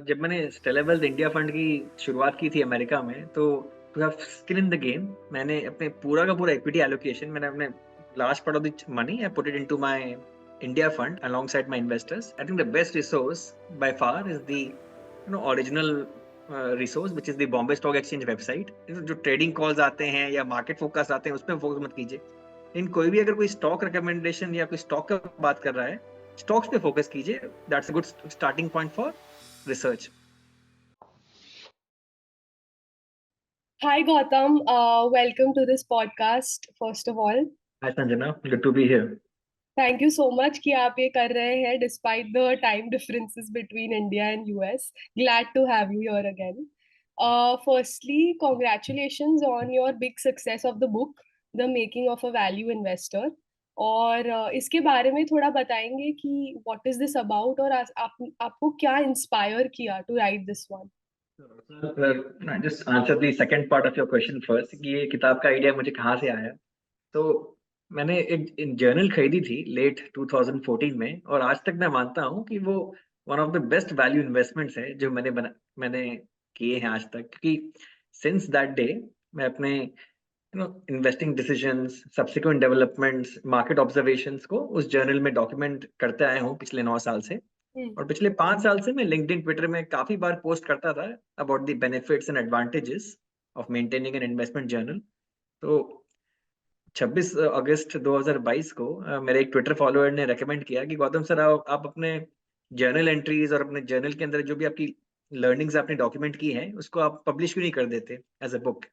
जब मैंने stellar wealth India fund की शुरुआत की थी अमेरिका में, तो to have skin in the game मैंने अपने पूरा का पूरा इक्विटी एलोकेशन मैंने अपने last part of the money I put it into my India fund alongside my investors. I think the best resource by far is the original resource which is the Bombay stock exchange website. जो trading calls आते हैं या market focus आते हैं, उस पर focus मत कीजिए. इन कोई भी अगर कोई स्टॉक रिकमेंडेशन या कोई स्टॉक का बात कर रहा है, स्टॉक्स पे फोकस कीजिए. That's a good starting point for research. Hi Gautam, welcome to this podcast. First of all, Hi Sanjana, good to be here. thank you so much कि आप ये कर रहे हैं despite the time differences between India and US. Glad to have you here again. Firstly, congratulations on your big success of the book, The Making of a Value Investor. और इसके बारे में थोड़ा बताएंगे कि what is this about और आपको क्या inspire किया to write this one? Just answer the second part of your question first कि ये किताब का आइडिया मुझे कहाँ से आया. तो मैंने एक जर्नल खरीदी थी लेट 2014 में, और आज तक मैं मानता हूँ कि वो one of the best value investments है जो मैंने किए हैं आज तक. क्योंकि सिंस दैट डे मैं अपने investing decisions, subsequent developments, market observations को उस जर्नल में डॉक्यूमेंट करते आया हूँ पिछले 9 साल से. और पिछले 5 साल से मैं लिंक्डइन, ट्विटर में काफी बार पोस्ट करता था about the benefits and advantages of maintaining an investment journal. तो 26 अगस्त 2022 को मेरे एक ट्विटर फॉलोअर ने रेकमेंड किया कि गौतम सर, आप अपने जर्नल एंट्रीज और अपने जर्नल के अंदर जो भी आपकी लर्निंग्स आपने डॉक्यूमेंट की हैं, उसको आप पब्लिश क्यों नहीं कर देते एज अ बुक.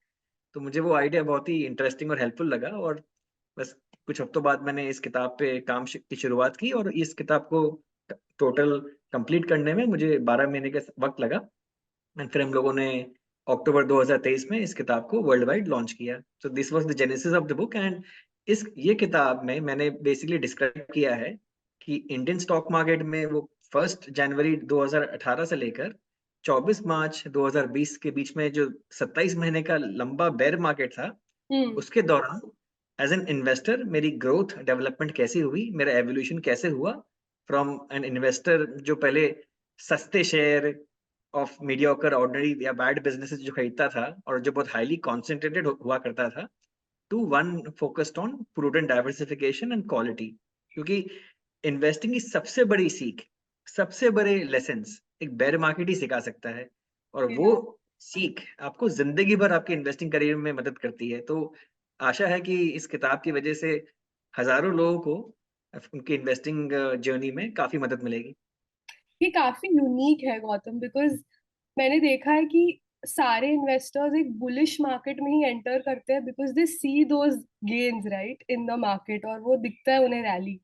तो मुझे वो आइडिया बहुत ही इंटरेस्टिंग और हेल्पफुल लगा, और बस कुछ हफ्तों बाद मैंने इस किताब पे काम की शुरुआत की. और इस किताब को टोटल कंप्लीट करने में मुझे 12 महीने का वक्त लगा. एंड फिर हम लोगों ने अक्टूबर 2023 में इस किताब को वर्ल्ड वाइड लॉन्च किया. So this was the genesis of the book. And ये किताब में मैंने बेसिकली डिस्क्राइब किया है कि इंडियन स्टॉक मार्केट में वो 1 जनवरी 2018 से लेकर 24 मार्च 2020 के बीच में जो 27 महीने का लंबा बेयर मार्केट था, हम्म. उसके दौरान एज एन इन्वेस्टर मेरी ग्रोथ डेवलपमेंट कैसी हुई, मेरा एवोल्यूशन कैसे हुआ फ्रॉम एन इन्वेस्टर जो पहले सस्ते शेयर ऑफ मीडियोकर ऑर्डिनरी या बैड बिजनेसेस जो खरीदता था और जो बहुत हाईली कॉन्सेंट्रेटेड हुआ करता था, to one focused on prudent diversification and quality. क्योंकि इन्वेस्टिंग की सबसे बड़ी सीख, सबसे बड़े लेसन्स एक बेयर मार्केट ही सिखा सकता है. और वो Yeah. सीख आपको जिंदगी भर आपके इन्वेस्टिंग करियर में मदद करती है. तो आशा है कि इस किताब की वजह से हजारों लोगों को उनकी इन्वेस्टिंग जर्नी में काफी मदद मिलेगी. ये काफी यूनिक है गौतम बिकॉज मैंने देखा है कि सारे इन्वेस्टर्स एक बुलिश मार्केट में ही एंटर करते हैं because they C those gains right in the market और वो दिखता है उन्हें रैली.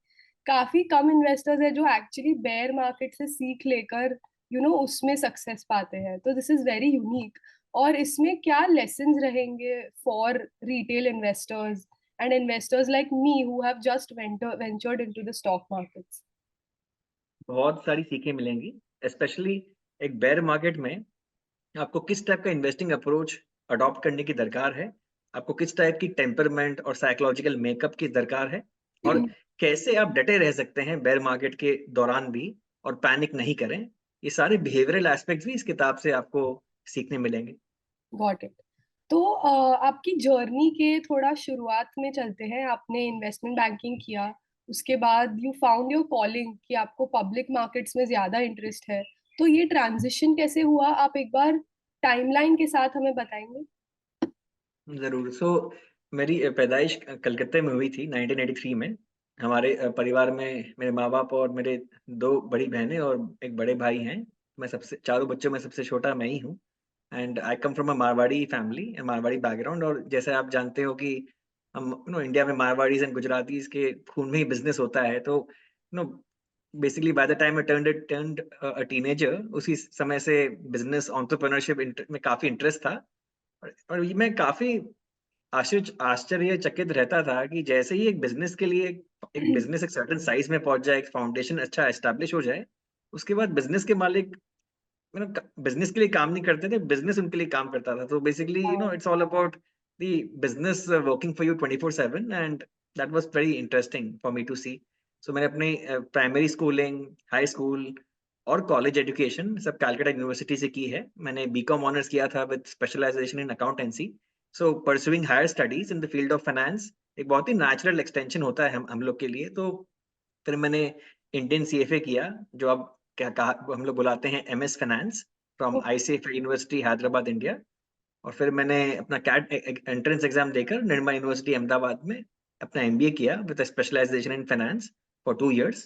काफी कम इन्वेस्टर्स है जो एक्चुअली बेयर मार्केट से सीख लेकर उसमें सक्सेस पाते हैं. तो दिस इज वेरी यूनिक. और इसमें क्या लेसन्स रहेंगे for retail investors and investors like me who have just ventured into the stock markets? बहुत सारी सीखें मिलेंगी. स्पेशली एक बेयर मार्केट में आपको किस टाइप का इन्वेस्टिंग अप्रोच अडॉप्ट करने की दरकार है, आपको किस टाइप की टेम्परमेंट और साइकोलॉजिकल मेकअप की दरकार है, और कैसे आप डटे रह सकते हैं बेयर मार्केट के दौरान भी और पैनिक नहीं करें. ये सारे बिहेवियरल एस्पेक्ट्स भी इस किताब से आपको सीखने मिलेंगे. Got it. तो आपकी जर्नी के थोड़ा शुरुआत में चलते हैं. आपने इन्वेस्टमेंट बैंकिंग किया, उसके बाद यू फाउंड योर कॉलिंग कि आपको पब्लिक मार्केट्स में ज्यादा इंटरेस्ट है. तो ये ट्रांजिशन कैसे हुआ, आप एक बार टाइमलाइन के साथ हमें बताएंगे? जरूर. मेरी पैदाइश कलकत्ते में हुई थी 1983 में. हमारे परिवार में मेरे माँ बाप और मेरे 2 बड़ी बहनें और एक बड़े भाई हैं. मैं सबसे चारों बच्चों में सबसे छोटा मैं ही हूँ. And I come from a Marwari family, Marwari background. और जैसे आप जानते हो कि हम इंडिया में मारवाड़ीज एंड गुजरातीज के खून में ही बिजनेस होता है. तो basically bye the time I turned a teenager, उसी समय से बिजनेस एंटरप्रेन्योरशिप में काफी इंटरेस्ट था. और ये मैं काफी आश्चर्यचकित रहता था कि जैसे ही एक बिजनेस के लिए एक बिजनेस एक सर्टेन साइज में पहुंच जाए, एक फाउंडेशन अच्छा एस्टेब्लिश हो जाए, उसके बाद बिजनेस के मालिक बिजनेस के लिए काम नहीं करते थे, बिजनेस उनके लिए काम करता था. तो basically it's all about the business working for you 24/7. And that was very interesting for me to see. So मैंने अपनी प्राइमरी स्कूलिंग, हाई स्कूल और कॉलेज एजुकेशन सब कैलकाटा यूनिवर्सिटी से की है। मैंने बीकॉम ऑनर्स किया था with specialisation in accountancy. So pursuing higher studies in the field of finance एक बहुत ही नेचुरल एक्सटेंशन होता है हम लोग के लिए। तो फिर मैंने इंडियन सीएफए किया, जो अब क्या कहा हम लोग बुलाते हैं MS finance, from ICFAI university Hyderabad India. और फिर मैंने अपना कैट एंट्रेंस एग्जाम देकर निर्मा यूनिवर्सिटी अहमदाबाद में अपना एमबीए किया with specialisation in finance for 2 years।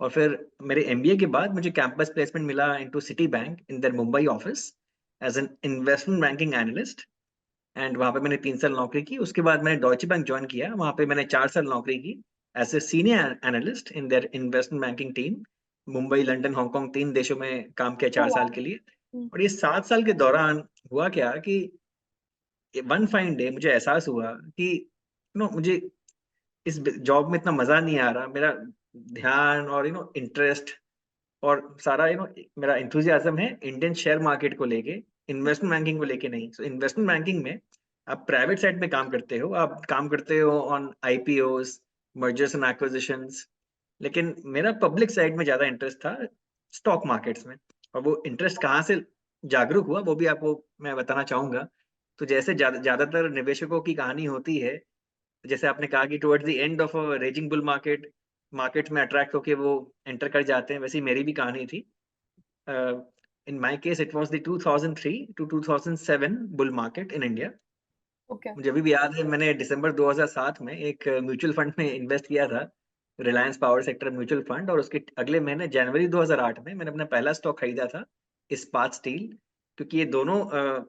और फिर मेरे एमबीए के बाद मुझे कैंपस प्लेसमेंट मिला into Citibank in their Mumbai office as an investment banking analyst. And वहां पे मैंने 3 साल नौकरी की। उसके बाद मैंने डॉइचे बैंक ज्वाइन किया, वहां पे मैंने 4 साल नौकरी की as a senior analyst in their investment banking team. Mumbai, London, Hong Kong 3 देशों में काम किया 4 साल के लिए। और ये 7 साल के दौरान हुआ क्या कि वन फाइन डे मुझे एहसास हुआ कि मुझे इस जॉब में इतना मजा नहीं आ रहा। मेरा ध्यान और इंटरेस्ट और सारा मेरा इंथुजियाज्म है इंडियन शेयर मार्केट को लेके, इन्वेस्टमेंट बैंकिंग को लेके नहीं। सो इन्वेस्टमेंट बैंकिंग में आप प्राइवेट साइड में काम करते हो, आप काम करते हो on IPOs, mergers and acquisitions. लेकिन मेरा पब्लिक साइड में ज्यादा इंटरेस्ट था, स्टॉक मार्केट्स में। और वो इंटरेस्ट कहाँ से जागरूक हुआ वो भी आपको मैं बताना चाहूंगा। तो जैसे ज्यादातर निवेशकों की कहानी होती है, जैसे आपने कहा कि towards the end of a raising bull market, market में अट्रैक्ट होके वो एंटर कर जाते हैं, वैसी मेरी भी कहानी थी। In my case it was the 2003 to 2007 bull market in India. Okay. मुझे अभी भी याद है, मैंने दिसंबर 2007 में एक म्यूचुअल फंड में इन्वेस्ट किया था, Reliance power sector mutual fund. और उसके अगले महीने जनवरी 2008 में मैंने अपना पहला स्टॉक खरीदा था, इस्पात स्टील। क्योंकि ये दोनों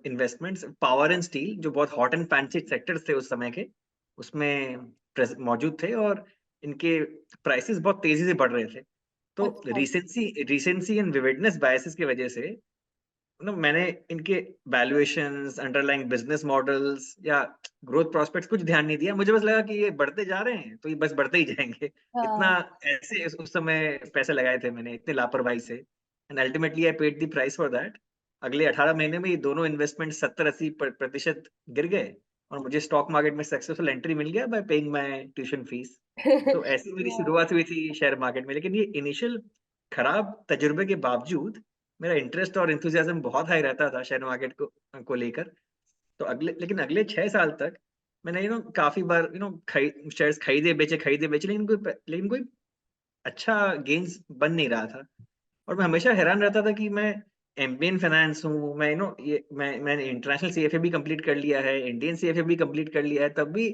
इन्वेस्टमेंट्स, पावर एंड स्टील, जो बहुत हॉट एंड फैंसी सेक्टर्स थे उस समय के, उसमें मौजूद थे और इनके प्राइसेस बहुत तेजी से बढ़ रहे थे। तो अच्छा। रिसेंसी एंड विविडनेस बायसेस की वजह से मैंने इनके वैल्यूएशंस, अंडरलाइंग बिजनेस मॉडल्स या ग्रोथ प्रोस्पेक्ट्स कुछ ध्यान नहीं दिया। मुझे बस लगा कि ये बढ़ते जा रहे हैं तो ये बस बढ़ते ही जाएंगे। इतना हाँ। ऐसे उस समय पैसे लगाए थे मैंने इतने लापरवाही से, and ultimately I paid the price for that. अगले 18 महीने में ये दोनों इन्वेस्टमेंट 70-80% गिर गए और मुझे स्टॉक मार्केट में सक्सेसफुल एंट्री मिल गया bye paying my tuition fees. तो ऐसी मेरी Yeah. शुरुआत हुई थी शेयर मार्केट में। लेकिन ये इनिशियल खराब तजुर्बे के बावजूद मेरा इंटरेस्ट और इंथुजियाज्म बहुत हाई रहता था शेयर मार्केट को लेकर। तो अगले 6 साल तक मैंने काफी बार शेयर्स खरीदे बेचे, लेकिन कोई अच्छा गेन्स बन नहीं रहा था। और मैं हमेशा हैरान रहता था कि मैं एमबीए इन फाइनेंस हूँ, मैं ये मैंने इंटरनेशनल सीएफए भी कंप्लीट कर लिया है, इंडियन सीएफए भी कंप्लीट कर लिया है, तब भी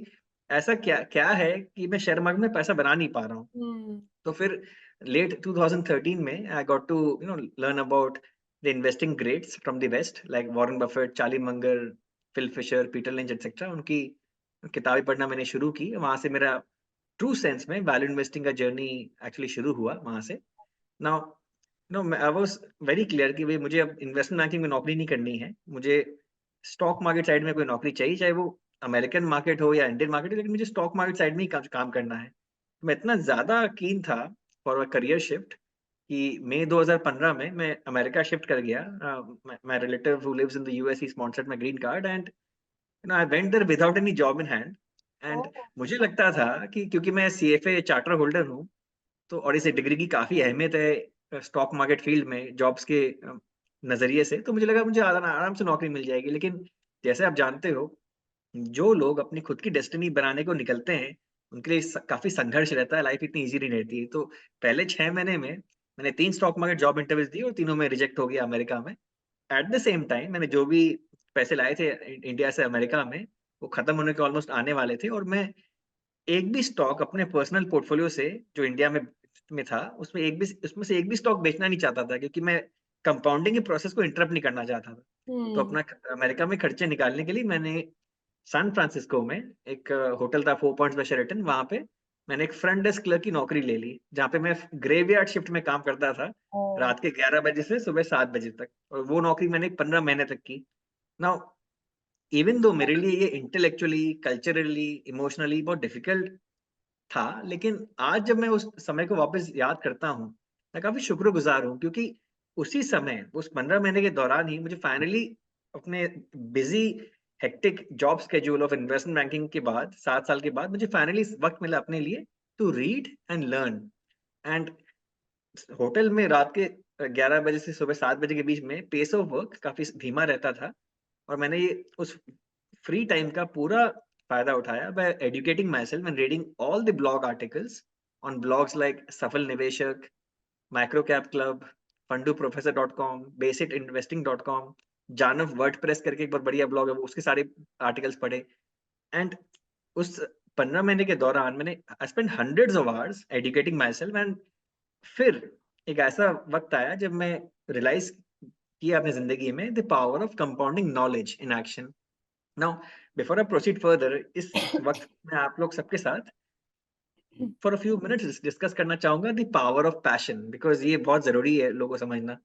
ऐसा क्या क्या है कि मैं शेयर मार्केट में पैसा बना नहीं पा रहा हूँ। हम्म। तो फिर लेट 2013 में I got to learn about the investing greats from the west, like Warren Buffett, Charlie Munger, Phil Fisher, Peter Lynch etcetera. उनकी किताबें पढ़ना मैंने शुरू की। वहां से मेरा ट्रू सेंस में वैल्यू इन्वेस्टिंग का जर्नी एक्चुअली शुरू हुआ वहां से। Now I was very clear कि भाई मुझे अब इन्वेस्टमेंट बैंकिंग में नौकरी नहीं करनी है, मुझे स्टॉक मार्केट साइड में कोई नौकरी चाहिए, चाहे वो अमेरिकन मार्केट हो या इंडियन मार्केट हो, लेकिन मुझे स्टॉक मार्केट साइड में ही काम करना है। मैं इतना ज्यादा कीन था फॉर अ करियर शिफ्ट कि मई 2015 में मैं अमेरिका शिफ्ट कर गया। My relative who lives in the US, he sponsored my green card and I went there without any job in hand. And Oh. मुझे लगता था कि क्योंकि मैं सीएफए चार्टर होल्डर हूँ, तो और इस डिग्री की काफी अहमियत है स्टॉक मार्केट फील्ड में जॉब्स के नजरिए से, तो मुझे लगा मुझे आराम से नौकरी मिल जाएगी। लेकिन जैसे आप जानते हो, जो लोग अपनी खुद की डेस्टिनी बनाने को निकलते हैं उनके लिए काफी संघर्ष रहता है, लाइफ इतनी इजी नहीं रहती है। तो पहले 6 महीने में मैंने 3 स्टॉक मार्केट जॉब इंटरव्यूज दी और तीनों में रिजेक्ट हो गया अमेरिका में। एट द सेम टाइम मैंने जो भी पैसे लाए थे इंडिया से अमेरिका में, वो खत्म होने के ऑलमोस्ट आने वाले थे। और मैं एक भी स्टॉक अपने पर्सनल पोर्टफोलियो से जो इंडिया में था, उसमें से एक भी स्टॉक बेचना नहीं चाहता था, क्योंकि मैं कंपाउंडिंग के प्रोसेस को इंटरप्ट नहीं करना चाहता था। तो हम्म। अपना अमेरिका में खर्चे निकालने के लिए मैंने सैन फ्रांसिस्को में एक होटल था, 4 पॉइंट्स बाय शेरेटन, वहां पे मैंने एक फ्रंट डेस्क क्लर्क की नौकरी ले ली, जहाँ पे मैं ग्रेवयार्ड शिफ्ट में काम करता था, Oh. रात के 11 बजे से सुबह 7 बजे तक। और वो नौकरी मैंने 15 महीने तक की। नाउ इवन दो मेरे लिए ये इंटेलेक्चुअली, कल्चरली, इमोशनली बहुत डिफिकल्ट था, लेकिन आज जब मैं उस समय को वापस याद करता हूँ, मैं काफी शुक्रगुजार हूँ, क्योंकि उसी समय उस 15 महीने के दौरान ही मुझे फाइनली अपने busy hectic job schedule of investment banking के बाद, 7 साल के बाद, मुझे फाइनली वक्त मिला अपने लिए to read and learn. And hotel में रात के 11 बजे से सुबह 7 बजे के बीच में पेस ऑफ वर्क काफी धीमा रहता था, और मैंने ये उस फ्री टाइम का पूरा फायदा उठाया by educating myself and reading all the blog articles on blogs like सफल निवेशक, माइक्रोकैप क्लब, fundoprofessor.com, basicinvesting.com, जानव वर्डप्रेस करके एक बहुत बढ़िया ब्लॉग है, वो उसके सारे आर्टिकल्स पढ़े। एंड उस 15 महीने के दौरान मैंने I spend hundreds of hours educating my self. And फिर एक ऐसा वक्त आया जब मैं रियलाइज किया अपनी जिंदगी में the power of compounding knowledge in action. Now before I proceed further, इस वक्त में आप लोग सबके साथ for a few minutes discuss करना चाहूंगा the power of passion, because ये बहुत जरूरी है लोगों को समझना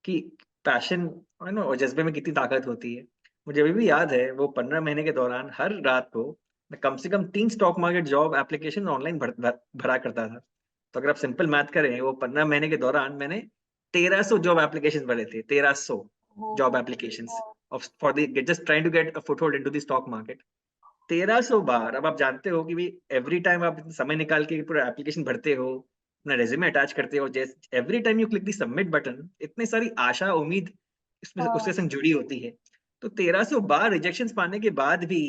कि पैशन और जज्बे में कितनी ताकत होती है। मुझे अभी भी याद है वो 15 महीने के दौरान हर रात को मैं कम से कम 3 stock market job application online भरा करता था। तो अगर आप सिंपल मैथ करें, वो 15 महीने के दौरान मैंने 1300 जॉब एप्लीकेशन भरे थे, 1300 job application for the just trying to get a foothold into the stock market. 1300 बार। अब आप जानते हो कि भी एवरी टाइम आप समय निकाल के पूरा एप्लीकेशन भरते हो, अपना रेज्यूमे अटैच करते हो, जैसे every time you click the submit button, इतनी सारी आशा उम्मीद इसमें उसके संग जुड़ी होती है। तो 1300 बार रिजेक्शन पाने के बाद भी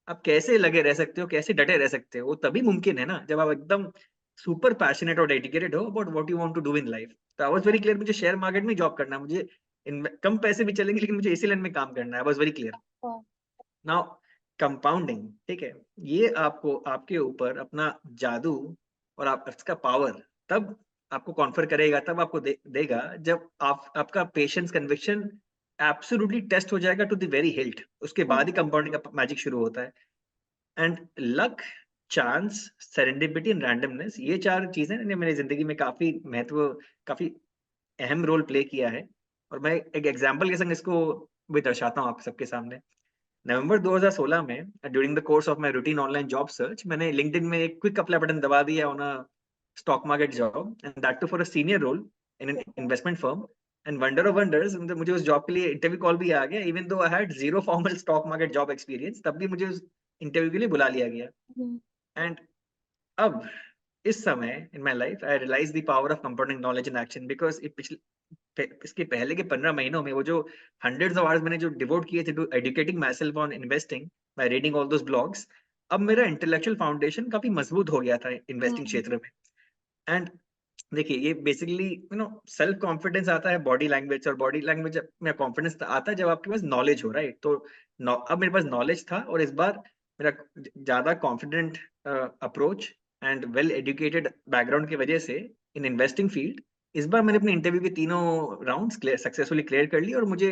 आप कैसे लगे रह सकते हो, कैसे डटे रह सकते हो, वो तभी मुमकिन है ना जब आप एकदम सुपर पैशनेट और डेडिकेटेड हो about what you want to do in life. तो आई वाज वेरी क्लियर, मुझे शेयर मार्केट में जॉब करना है, मुझे कम पैसे भी चलेंगे लेकिन मुझे इसी लाइन में काम करना है। आई was very clear. Now compounding, ठीक है, ये आपको आपके ऊपर अपना जादू और आप इसका पावर तब आपको कॉन्फर करेगा, तब आपको देगा जब आपका पेशेंस कन्विक्शन एब्सोल्युटली टेस्ट हो जाएगा टू द वेरी हिल्ट। उसके बाद ही कंपाउंडिंग का मैजिक शुरू होता है। And luck, chance, serendipity and randomness, ये 4 चीजें ने मेरी जिंदगी में काफी अहम रोल प्ले किया है। और मैं एक एग्जांपल के संग इसको भी दर्शाता हूँ आप सबके सामने। नवंबर 2016 में during the course of my routine online job search, मैंने लिंक्डइन में एक क्विक अप्लाई बटन दबा दिया on a stock market job, and that too for a senior role in an investment firm. And wonder of wonders, मुझे उस job के लिए interview call भी आ गया, even though I had zero formal stock market job experience, तब भी मुझे उस इंटरव्यू के लिए बुला लिया गया। एंड अब इस समय in my life I realise the power of compounding knowledge in action, because इसके पहले के 15 महीनों में वो जो हंड्रेड्स ऑफ आवर्स मैंने जो डिवोट किए थे to educating myself on investing by reading all those blogs, अब मेरा इंटेलेक्चुअल फाउंडेशन काफी मजबूत हो गया था इन्वेस्टिंग क्षेत्र में। एंड देखिए, ये बेसिकली सेल्फ कॉन्फिडेंस आता है बॉडी लैंग्वेज, और बॉडी लैंग्वेज में कॉन्फिडेंस आता है जब आपके पास नॉलेज हो, राइट। तो अब मेरे पास नॉलेज था, और इस बार मेरा ज्यादा confident approach and well educated background की वजह से इन इन्वेस्टिंग फील्ड, इस बार मैंने अपने इंटरव्यू के तीनों राउंड्स सक्सेसफुली क्लियर कर ली, और मुझे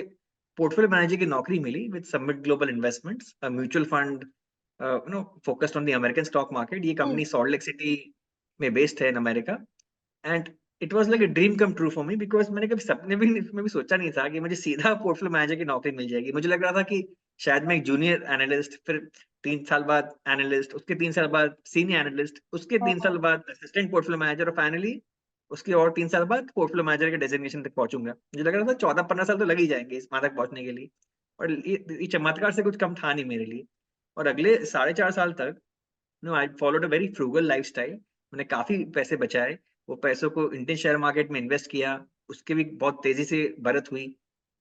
पोर्टफोलियो मैनेजर की नौकरी मिली with Summit Global Investments, mutual fund focused on the American stock market. ये कंपनी सॉल्ट लेक सिटी में बेस्ड है in America. And it was like a dream come true for me, because मैंने कभी सपने भी में भी सोचा नहीं था कि मुझे सीधा पोर्टफोलियो मैनेजर की नौकरी मिल जाएगी। मुझे लग रहा था कि शायद मैं एक जूनियर एनालिस्ट, फिर 3 साल बाद एनालिस्ट, उसके 3 साल बाद सीनियर एनालिस्ट, उसके 3 साल बाद असिस्टेंट पोर्टफोलियो मैनेजर, और फाइनली उसके और 3 साल बाद पोर्टफोलियो मैनेजर के डेजिग्नेशन तक पहुंचूंगा। मुझे लग रहा था 14-15 साल तो लग ही जाएंगे इस वहां तक पहुंचने के लिए, और ये चमत्कार से कुछ कम था नहीं मेरे लिए। और अगले 4.5 साल तक I followed a very frugal lifestyle. मैंने काफी पैसे बचाए, वो पैसों को इंडियन शेयर मार्केट में इन्वेस्ट किया, उसके भी बहुत तेजी से बढ़त हुई।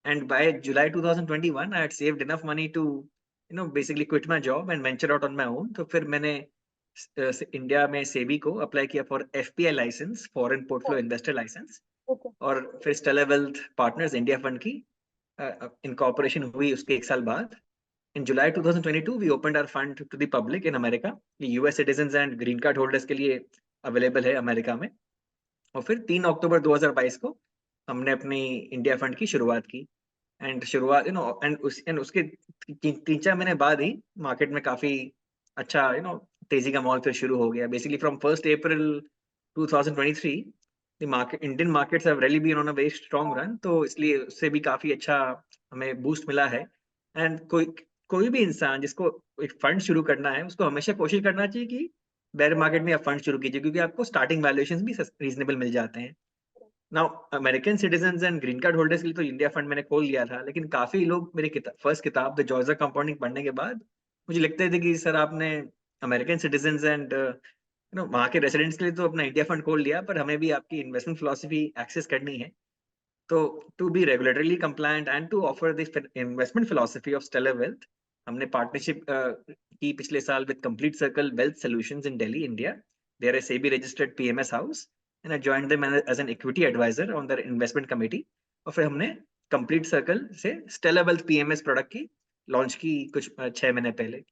And by July 2021 I had saved enough money to basically quit my job and venture out on my own. तो फिर मैंने इंडिया में सेबी को अप्लाई किया for FPI license, foreign portfolio investor license. और फिर Stellar Wealth partners India fund की incorporation हुई उसके 1 साल बाद। In July 2022, we opened our fund to the public in America. ये US citizens and green card holders के लिए अवेलेबल है अमेरिका में। और फिर 3 अक्टूबर 2022 को हमने अपनी इंडिया फंड की शुरुआत की। एंड शुरुआत एंड उसके 3-4 महीने बाद ही मार्केट में काफी अच्छा तेजी का माहौल फिर शुरू हो गया। Basically from 1 April 2023 the market, Indian markets have really been on a very strong run, तो इसलिए उससे भी काफी अच्छा हमें बूस्ट मिला है। एंड कोई भी इंसान जिसको एक फंड शुरू करना है, उसको हमेशा कोशिश करना चाहिए कि बेयर मार्केट में आप फंड शुरू कीजिए, क्योंकि आपको स्टार्टिंग वैल्यूएशंस भी रीजनेबल मिल जाते हैं। Now American citizens and green card holders के लिए तो इंडिया फंड मैंने खोल लिया था, लेकिन काफी लोग मेरी फर्स्ट किताब द जॉयज ऑफ कंपाउंडिंग पढ़ने के बाद मुझे लगते थे कि सर आपने अमेरिकन सिटीजंस एंड वहाँ के रेसिडेंट्स के लिए तो अपना इंडिया फंड खोल लिया, पर हमें भी आपकी इन्वेस्टमेंट फिलोसफी एक्सेस करनी है। तो to be regulatorily compliant and to offer the investment philosophy of Stellar Wealth, हमने पार्टनरशिप की पिछले साल with Complete Circle Wealth Solutions in Delhi, India. They are a SEBI registered PMS house and I joined them as an equity advisor on their investment committee. और फिर हमने Complete Circle से Stellar Wealth PMS product की launch की कुछ 6 महीने पहले।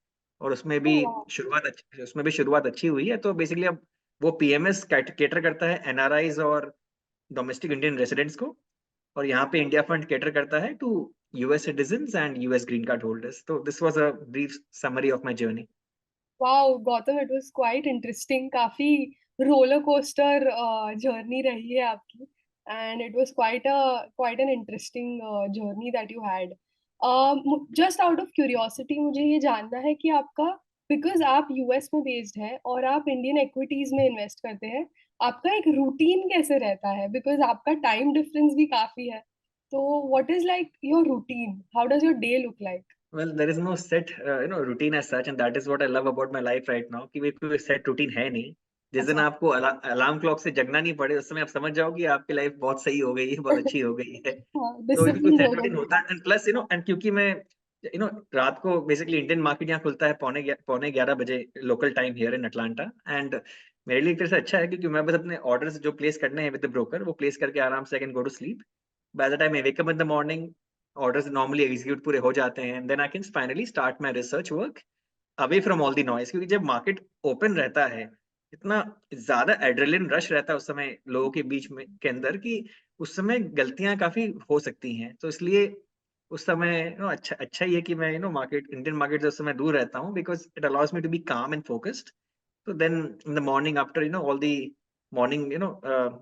और उसमें भी शुरुआत अच्छी हुई है। तो बेसिकली अब वो पीएमएस कैटर करता है एनआरआईज और डोमेस्टिक इंडियन रेसिडेंट्स को, और यहाँ पे इंडिया फंड कैटर करता है to US citizens and US green card holders. तो this was a brief summary of my journey. Wow Gautam, it was quite interesting, काफी रोलर कोस्टर जर्नी रही है आपकी, and it was quite an interesting journey that you had. Just out of curiosity मुझे ये जानना है कि आपका, बिकॉज आप यूएस में बेस्ड है और आप इंडियन इक्विटीज में इन्वेस्ट करते हैं, आपका एक रूटीन कैसे रहता है? बिकॉज आपका टाइम डिफरेंस भी काफी है, तो what is like your routine? How does your day look like? Well, there is no set routine as such, and that is what I love about my life right now कि भाई कोई set routine है नहीं। जिस दिन अच्छा। आपको alarm clock से जगना नहीं पड़े, उस समय आप समझ जाओ कि आपकी लाइफ बहुत सही हो गई है, बहुत अच्छी हो गई है। हाँ, तो ये कोई डिसिप्लिन हो सेट रूटीन गई। होता है, एंड प्लस एंड क्योंकि मैं रात को बेसिकली इंडियन मार्केट यहाँ खुलता है पौने 11 बजे local time here in Atlanta. And मेरे लिए एक तरह से अच्छा है क्योंकि मैं बस अपने ऑर्डर्स जो प्लेस करने हैं विद द ब्रोकर, वो प्लेस करके आराम से I can go to sleep. By the time I wake up in the morning, orders normally execute पूरे हो जाते हैं, then I can finally start my research work away from all the noise. क्योंकि जब market open रहता है, इतना ज्यादा एड्रेलिन रश रहता है उस समय लोगों के बीच में के अंदर कि उस समय गलतियां काफी हो सकती हैं। तो इसलिए उस समय अच्छा ही है कि मैं मार्केट इंडियन मार्केट से उस समय दूर रहता हूँ, because it allows me to be calm and focused. So then in the morning, after all the morning,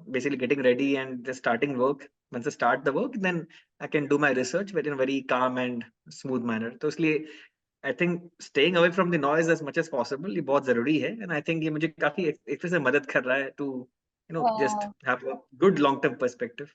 basically getting ready and just starting work, once I start the work, then I can do my research in a very calm and smooth manner. तो इसलिए I think staying away from the noise as much as possible ये बहुत जरूरी है, and I think ये मुझे काफी एक तरह से मदद कर रहा है to just have a good long term perspective.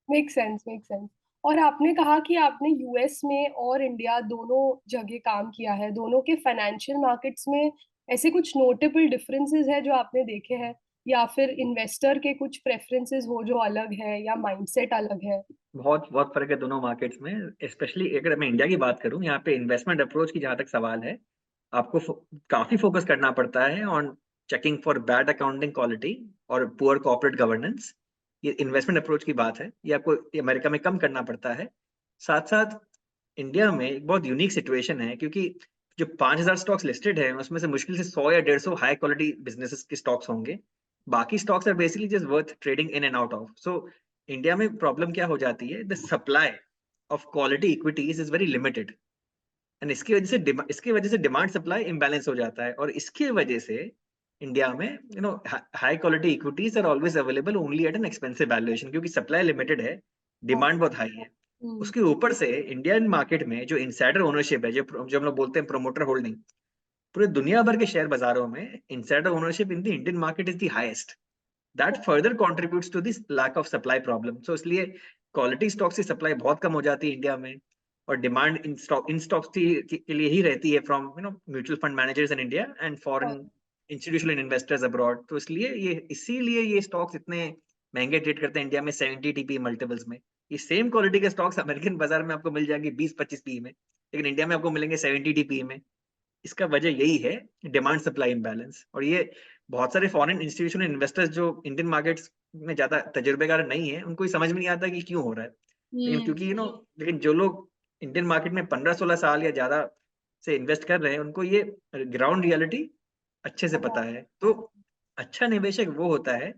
Make sense, make sense. और आपने कहा कि आपने यूएस में और इंडिया दोनों जगह काम किया है, दोनों के फाइनेंशियल मार्केट्स में ऐसे कुछ नोटेबल डिफरेंसेस है जो आपने देखे हैं, या फिर इन्वेस्टर के कुछ प्रेफरेंसेस हो जो अलग है, या माइंडसेट अलग है? बहुत बहुत फर्क है दोनों मार्केट्स में, स्पेशली अगर मैं इंडिया की बात करूं। यहाँ पे इन्वेस्टमेंट अप्रोच की जहां तक सवाल है, आपको काफी फोकस करना पड़ता है on checking for bad accounting quality और पुअर कॉर्पोरेट गवर्नेंस। ये इन्वेस्टमेंट अप्रोच की बात है, ये आपको अमेरिका में कम करना पड़ता है। साथ साथ इंडिया में एक बहुत यूनिक सिचुएशन है, क्योंकि जो 5,000 स्टॉक्स लिस्टेड है उसमें से मुश्किल से 100 या 150 हाई क्वालिटी बिजनेसेस के स्टॉक्स होंगे। बाकी stocks are basically just worth trading in and out of. So India में प्रॉब्लम क्या हो जाती है, the supply of quality equities is very limited, and इसकी वजह से डिमांड सप्लाई इम्बैलेंस हो जाता है। और इसकी वजह से इंडिया में high quality equities are always available only at an expensive valuation, क्योंकि सप्लाई लिमिटेड है, हाँ। डिमांड बहुत हाई है। हम्म। उसके ऊपर से इंडियन मार्केट में जो इनसाइडर ओनरशिप है, जो हम लोग बोलते हैं प्रोमोटर होल्डिंग, पूरे दुनिया भर के शेयर बाजारों में insider ownership in the Indian market is the highest. That further contributes to this lack of supply problem. So इसलिए क्वालिटी स्टॉक्स की सप्लाई बहुत कम हो जाती है इंडिया में, और डिमांड इन स्टॉक्स के लिए ही रहती है from mutual fund managers in India and foreign हाँ। Institutional investors abroad. तो इसीलिए ये स्टॉक्स इतने महंगे ट्रेड करते हैं इंडिया में 70 टीपी मल्टीपल्स में। ये सेम क्वालिटी के स्टॉक्स अमेरिकन बाजार में आपको मिल जाएंगे 20-25 पी में, लेकिन इंडिया में आपको मिलेंगे 70 टीपी में। इसका वजह यही है, डिमांड सप्लाई इम्बैलेंस। और ये बहुत सारे फॉरेन इंस्टीट्यूशनल इन्वेस्टर्स जो इंडियन मार्केट्स में ज्यादा तजुर्बेकार नहीं है, उनको ही समझ में नहीं आता कि क्यों हो रहा है। लेकिन हम्म। क्योंकि लेकिन जो लोग इंडियन मार्केट में 15-16 साल या ज्यादा से इन्वेस्ट कर रहे हैं, उनको ये ग्राउंड रियलिटी अच्छे से पता है। तो अच्छा निवेशक वो होता है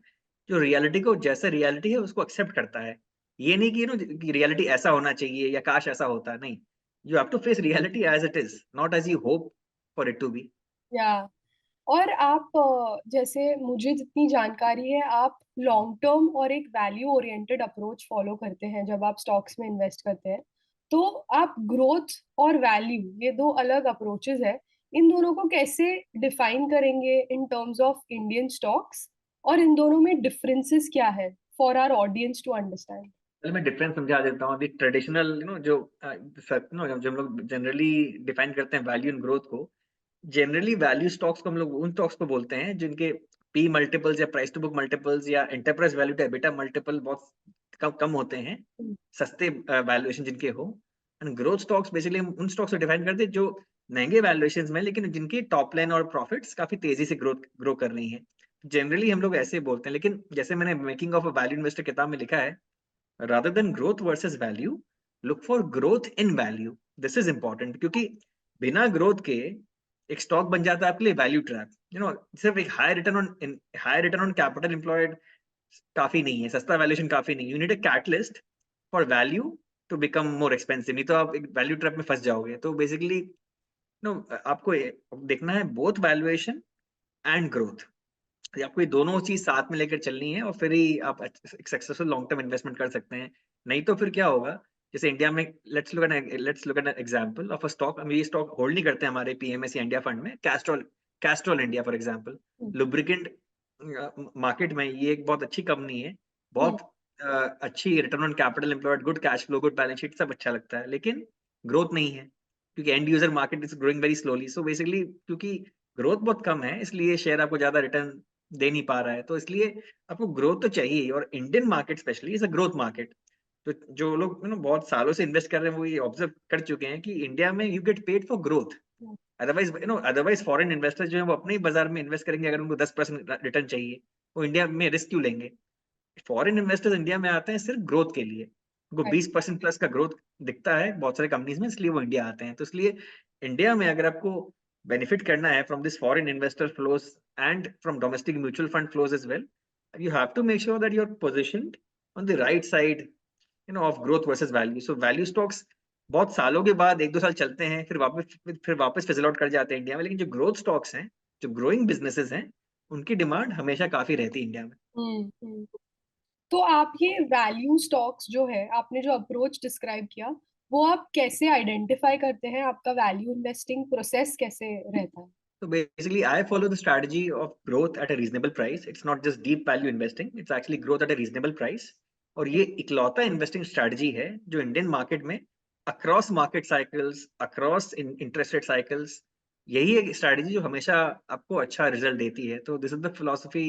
जो रियलिटी को जैसा रियलिटी है उसको एक्सेप्ट करता है। ये नहीं कि रियलिटी ऐसा होना चाहिए या काश ऐसा होता, नहीं। You have to face reality as it is, not as you hope for it to be. या और आप जैसे मुझे जितनी जानकारी है, आप लॉन्ग टर्म और एक वैल्यू ओरिएंटेड अप्रोच फॉलो करते हैं जब आप स्टॉक्स में इन्वेस्ट करते हैं। तो आप ग्रोथ और वैल्यू, ये दो अलग अप्रोचेस है, इन दोनों को कैसे डिफाइन करेंगे in terms of Indian stocks, और इन दोनों में डिफरेंसेस क्या है for our audience to understand? पहले मैं डिफरेंस समझा देता हूँ। अभी ट्रेडिशनल जो जो हम लोग जनरली डिफाइन करते हैं वैल्यू एंड ग्रोथ को, जनरली वैल्यू स्टॉक्स को हम लोग उन स्टॉक्स को बोलते हैं जिनके पी मल्टीपल्स या प्राइस टू बुक मल्टीपल्स या enterprise value to EBITDA multiple बहुत कम होते हैं, हम्म, सस्ते वैल्यूएशन जिनके हो। एंड ग्रोथ स्टॉक्स बेसिकली हम उन स्टॉक्स को डिफाइन करते हैं जो महंगे वैल्यूएशन में लेकिन जिनकी टॉप लाइन और प्रॉफिट्स काफी तेजी से ग्रो कर रही है। जनरली हम लोग ऐसे बोलते हैं, लेकिन जैसे मैंने making of a value investor किताब में लिखा है, rather than growth versus value, look for growth in value. This is important क्योंकि बिना ग्रोथ के एक स्टॉक बन जाता है आपके लिए वैल्यू ट्रैप। सिर्फ एक high return on capital employed काफी नहीं है, सस्ता वैल्यूएशन काफी नहीं, you need a catalyst for value to become more expensive, नहीं तो आप एक वैल्यू ट्रैप में फंस जाओगे। तो बेसिकली नो आपको देखना है बोथ वैल्यूएशन एंड ग्रोथ, आपको ये दोनों चीज साथ में लेकर चलनी है और फिर ही आप एक सक्सेसफुल लॉन्ग टर्म इन्वेस्टमेंट कर सकते हैं। नहीं तो फिर क्या होगा, जैसे इंडिया में let's look at example of a stock. हम ये स्टॉक होल्ड नहीं करते हमारे पीएमएस इंडिया फंड में, Castrol India for example, hmm, lubricant market में ये एक बहुत अच्छी कंपनी है, हम्म, बहुत अच्छी return on capital employed, good cash flow, good balance sheet, सब अच्छा लगता है, लेकिन ग्रोथ नहीं है क्योंकि and user market is growing very slowly. So basically क्योंकि ग्रोथ बहुत कम है इसलिए शेयर आपको ज्यादा रिटर्न दे नहीं पा रहा है। तो इसलिए आपको ग्रोथ तो चाहिए, और Indian market specially is a growth market. तो जो लोग बहुत सालों से इन्वेस्ट कर रहे हैं वो ये ऑब्जर्व कर चुके हैं कि इंडिया में you get paid for growth. Otherwise foreign investors जो है वो अपने ही बाजार में इन्वेस्ट करेंगे, अगर उनको 10% रिटर्न चाहिए वो इंडिया में रिस्क क्यों लेंगे। फॉरेन इन्वेस्टर्स इंडिया में आते हैं सिर्फ ग्रोथ के लिए, उनको right. 20% प्लस का ग्रोथ दिखता है बहुत सारे कंपनीज में, इसलिए वो इंडिया आते हैं। तो इसलिए इंडिया में अगर आपको बेनिफिट करना है from this foreign investor flows and from domestic mutual fund flows as well, you have to make sure that you're positioned on the right side of growth versus value. So value stocks बहुत सालों के बाद 1-2 साल चलते हैं, फिर वापस fizzle out कर जाते हैं इंडिया में, लेकिन जो ग्रोथ स्टॉक्स हैं, जो ग्रोइंग बिजनेसेस हैं, उनकी डिमांड हमेशा काफी रहती है इंडिया में। हम्म। तो आप ये वैल्यू स्टॉक्स जो है, आपने जो अप्रोच डिस्क्राइब किया, वो आप कैसे आइडेंटिफाई करते हैं? आपका वैल्यू इन्वेस्टिंग प्रोसेस कैसे रहता है? So basically, I follow the strategy of growth at a reasonable price. It's not just deep value investing, it's actually growth at a reasonable price. और ये इकलौता इन्वेस्टिंग स्ट्रैटेजी है जो इंडियन मार्केट में across market cycles, across interest rate cycles, यही एक strategy जो हमेशा आपको अच्छा रिजल्ट देती है। तो this is the philosophy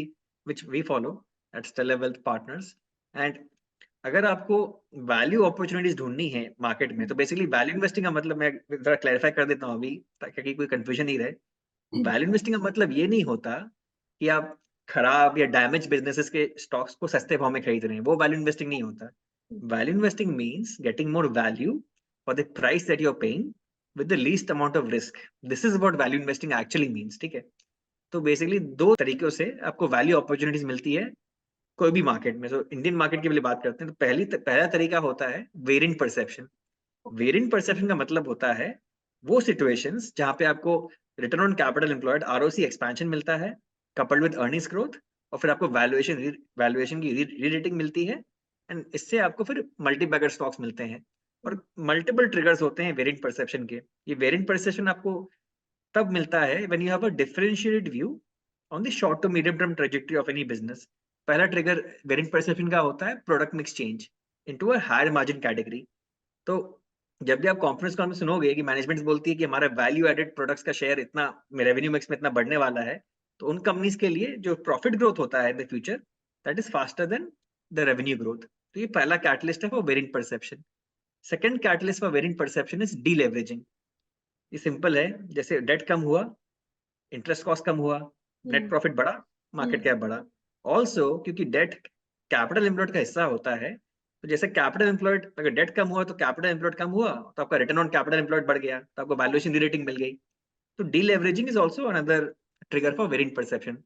which we follow at Stellar Wealth Partners. And अगर आपको वैल्यू अपॉर्चुनिटीज ढूंढनी है मार्केट में, तो बेसिकली वैल्यू इन्वेस्टिंग का मतलब मैं जरा क्लैरिफाई कर देता हूँ अभी ताकि कोई कंफ्यूजन नहीं रहे। वैल्यू इन्वेस्टिंग का मतलब ये नहीं होता कि आप खराब या डैमेज बिजनेसेस के स्टॉक्स को सस्ते भाव में खरीद रहे हैं, वो वैल्यू इन्वेस्टिंग नहीं होता। Value investing means getting more value for the price that you are paying with the least amount of risk. This is what value investing actually means, ठीक है। तो बेसिकली दो तरीकों से आपको वैल्यू अपॉर्चुनिटीज मिलती है कोई भी मार्केट में। तो इंडियन मार्केट की पहले बात करते हैं, तो पहला तरीका होता है वेरिएंट परसेप्शन। वेरिएंट परसेप्शन का मतलब होता है वो सिचुएशंस जहां पे आपको return on capital employed ROC expansion मिलता है कपल्ड विद अर्निंग्स ग्रोथ, और फिर आपको वैल्यूएशन की री रेटिंग मिलती है, एंड इससे आपको फिर मल्टी बैगर स्टॉक्स मिलते हैं। और मल्टीपल ट्रिगर्स होते हैं वेरिएंट परसेप्शन के। ये वेरिएंट परसेप्शन आपको तब मिलता है when you have a differentiated view on the short to medium term trajectory of any business. पहला ट्रिगर वेरिएंट परसेप्शन का होता है product mix change into a higher margin category. तो जब भी आप कॉन्फ्रेंस कॉल में सुनोगे कि मैनेजमेंट बोलती है कि हमारा वैल्यू एडेड प्रोडक्ट्स का शेयर इतना रेवेन्यू मिक्स में इतना बढ़ने वाला है, तो उन कंपनीज के लिए जो प्रॉफिट ग्रोथ होता है in the future that is faster than the revenue growth. तो ये पहला कैटलिस्ट है for variant perception. Second catalyst for variant perception is deleveraging. ये सिंपल है, जैसे डेट कम हुआ, इंटरेस्ट कॉस्ट कम हुआ, नेट हम्म, प्रॉफिट बढ़ा, मार्केट हम्म, कैप बढ़ा। ऑल्सो क्योंकि डेट कैपिटल एम्प्लॉयड का हिस्सा होता है, तो जैसे कैपिटल एम्प्लॉयड अगर डेट कम हुआ तो कैपिटल एम्प्लॉयड कम हुआ, तो आपका रिटर्न ऑन कैपिटल एम्प्लॉयड बढ़ गया, तो आपको वैल्यूएशन रेटिंग मिल गई। तो deleveraging is also another trigger for variant perception.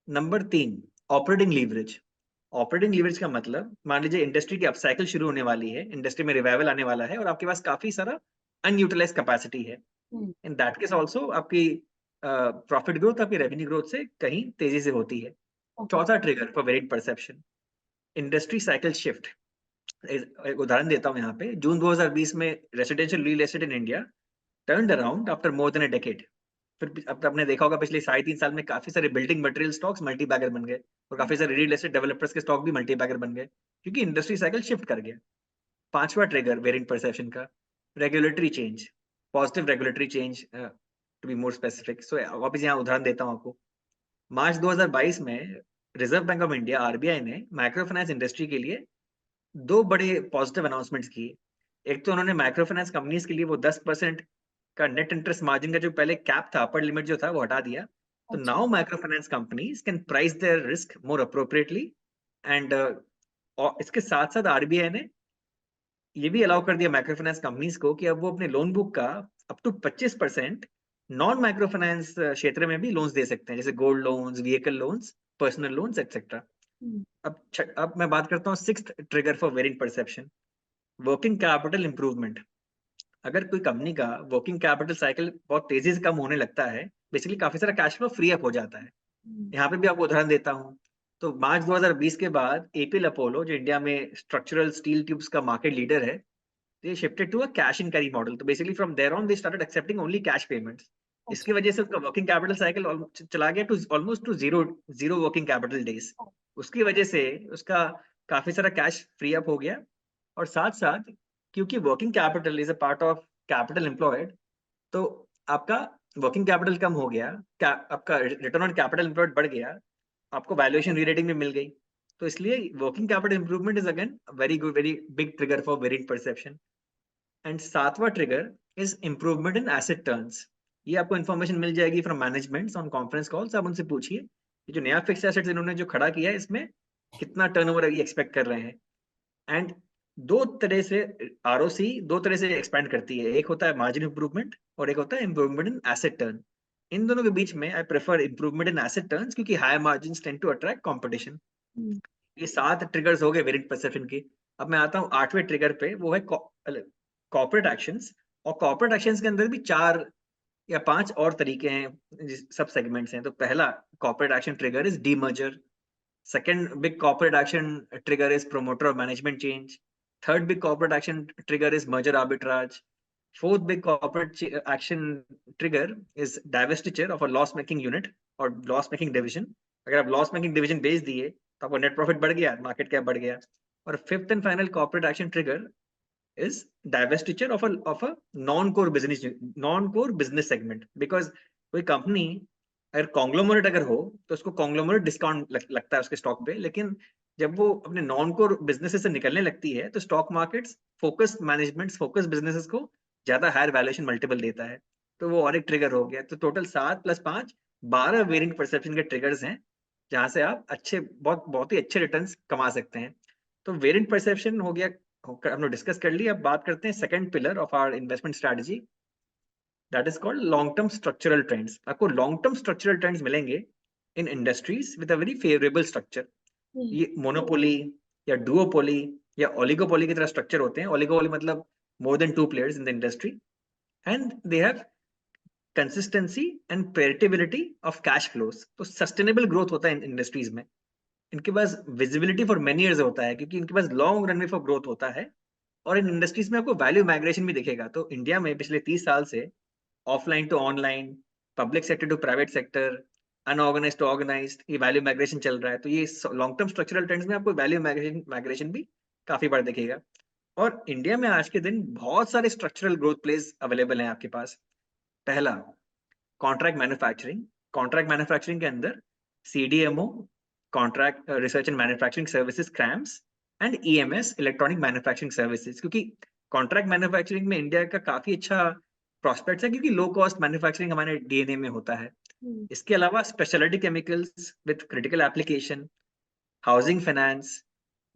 Number 3, operating leverage. Operating leverage का मतलब, मान लीजिए इंडस्ट्री की अपसाइकिल शुरू होने वाली है, इंडस्ट्री में रिवाइवल आने वाला है और आपके पास काफी सारा अनयूटिलाइज कैपेसिटी है। हम्म, इन दैट केस ऑल्सो आपकी प्रॉफिट ग्रोथ आपकी रेवेन्यू ग्रोथ से कहीं तेजी से होती है। ओके, चौथा trigger for variant perception, industry cycle shift. एक उदाहरण देता हूं यहाँ पे, जून 2020 में residential real estate in India turned around after more than a decade. फिर अब आपने देखा होगा पिछले 3.5 साल में काफी सारे building material stocks multi bagger बन गए, और काफी सारे रियल एस्टेट डेवलपर्स के स्टॉक भी मल्टी बैगर बन गए क्योंकि इंडस्ट्री साइकिल शिफ्ट कर गया। पांचवा ट्रिगर वेरिएंट परसेप्शन का, regulatory change, positive regulatory change to be more specific. So वापस यहाँ उदाहरण देता हूँ आपको। मार्च 2022 में Reserve Bank of India RBI ने माइक्रो फाइनेंस इंडस्ट्री के लिए दो बड़े पॉजिटिव अनाउंसमेंट्स किए। एक तो उन्होंने माइक्रो फाइनेंस कंपनीज के लिए वो 10% का नेट इंटरेस्ट मार्जिन का जो पहले कैप था, अपर लिमिट जो था, वो हटा दिया। तो अच्छा। Now micro finance companies can price their risk more appropriately. And और इसके साथ साथ आरबीआई ने ये भी अलाउ कर दिया माइक्रो फाइनेंस कंपनीज को कि अब वो अपने लोन बुक का up to 25% non micro finance क्षेत्र में भी लोन्स दे सकते हैं, जैसे gold loans, vehicle loans, personal loans et cetera. Hmm. अब मैं बात करता हूँ sixth trigger for variant perception, working capital improvement. अगर कोई कंपनी का वर्किंग कैपिटल साइकिल बहुत तेजी से कम होने लगता है, बेसिकली काफी सारा कैश फ्लो फ्री अप हो जाता है। हम्म। यहाँ पे भी आपको उदाहरण देता हूँ। तो मार्च 2020 के बाद एपीएल अपोलो, जो इंडिया में स्ट्रक्चरल स्टील ट्यूब्स का मार्केट लीडर है, they shifted to a cash and carry model. तो basically from there on they started accepting only cash payments. अच्छा। इसकी वजह से उसका वर्किंग कैपिटल साइकिल चला गया to almost to zero working capital days. उसकी वजह से उसका काफी सारा कैश फ्री अप हो गया। और साथ साथ क्योंकि working capital is a part of capital employed, तो आपका वर्किंग कैपिटल कम हो गया, आपका रिटर्न ऑन कैपिटल एम्प्लॉयड बढ़ गया, आपको वैल्यूएशन रीरेटिंग भी मिल गई। तो इसलिए working capital improvement is again very good, very big trigger for variant perception. And सातवां trigger is improvement in asset turns. ये आपको इन्फॉर्मेशन मिल जाएगी from management on conference calls. आप उनसे पूछिए ये जो नया फिक्स एसेट्स इन्होंने जो खड़ा किया है, इसमें कितना टर्नओवर एक्सपेक्ट कर रहे हैं। एंड दो तरह से आरओसी दो तरह से एक्सपेंड करती है, एक होता है मार्जिन इंप्रूवमेंट और एक होता है इंप्रूवमेंट इन एसेट टर्न। इन दोनों के बीच में I prefer improvement in asset turns, क्योंकि higher margin tend to attract competition. Hmm. ये 7 ट्रिगर्स हो गए वेरिएंट परसेप्शन के। अब मैं आता हूँ 8वें ट्रिगर पे, वो है कॉर्पोरेट एक्शंस। और कॉर्पोरेट एक्शंस के अंदर भी 4 या 5 और तरीके हैं, सब सेगमेंट्स हैं। तो पहला corporate action trigger is demerger. Second big corporate action trigger is promoter और management change. Third big corporate action trigger is merger arbitrage. Fourth big corporate action trigger is divestiture of a loss making unit और loss making division. अगर आप loss making division बेच दिए तो आपको net profit बढ़ गया, मार्केट कैप बढ़ गया। और fifth and final corporate action trigger is divestiture of a non core business segment, because कोई कंपनी अगर कॉन्ग्लोमरेट अगर हो तो उसको कॉन्ग्लोमरेट डिस्काउंट लगता है उसके स्टॉक पे, लेकिन जब वो अपने नॉन कोर बिजनेसेस से निकलने लगती है तो stock markets focus management focus businesses को ज्यादा हायर वैल्यूएशन मल्टीपल देता है। तो वो और एक ट्रिगर हो गया। तो टोटल 7 + 5 12 वेरिएंट परसेप्शन के ट्रिगर्स हैं, जहां से आप अच्छे बहुत ही अच्छे रिटर्न्स कमा सकते हैं। तो वेरिएंट परसेप्शन हो गया, हमने डिस्कस कर ली। अब बात करते हैं second pillar of our investment strategy, that is called long term structural trends. आपको लॉन्ग टर्म स्ट्रक्चरल ट्रेंड्स मिलेंगे in industries with a very favourable structure. Hmm. ये मोनोपोली या डुओपोली या ओलिगोपोली की तरह स्ट्रक्चर होते हैं। ओलिगोपोली मतलब more than 2 players in the industry, and they have consistency and predictability of cash flows. तो सस्टेनेबल ग्रोथ होता है इन इंडस्ट्रीज में। इनके पास विजिबिलिटी फॉर मेनी इयर्स होता है, क्योंकि इनके पास लॉन्ग रनवे फॉर ग्रोथ होता है। और इन इंडस्ट्रीज में आपको वैल्यू माइग्रेशन भी दिखेगा। तो इंडिया में पिछले 30 साल से offline to online, public sector to private sector, unorganise to organise, ये वैल्यू माइग्रेशन चल रहा है। तो ये लॉन्ग टर्म स्ट्रक्चरल ट्रेंड्स में आपको वैल्यू माइग्रेशन भी काफी बार दिखेगा। और इंडिया में आज के दिन बहुत सारे स्ट्रक्चरल ग्रोथ प्लेस अवेलेबल हैं आपके पास। पहला कॉन्ट्रैक्ट मैन्युफैक्चरिंग। कॉन्ट्रैक्ट मैन्युफैक्चरिंग के अंदर CDMO, contract research and manufacturing services cramps, and EMS electronic manufacturing services. क्योंकि कॉन्ट्रैक्ट मैन्युफैक्चरिंग में इंडिया का काफी अच्छा प्रॉस्पेक्ट्स है, क्योंकि लो कॉस्ट मैन्युफैक्चरिंग हमारे डीएनए में होता है। हम्म। इसके अलावा speciality chemicals with critical application, housing finance,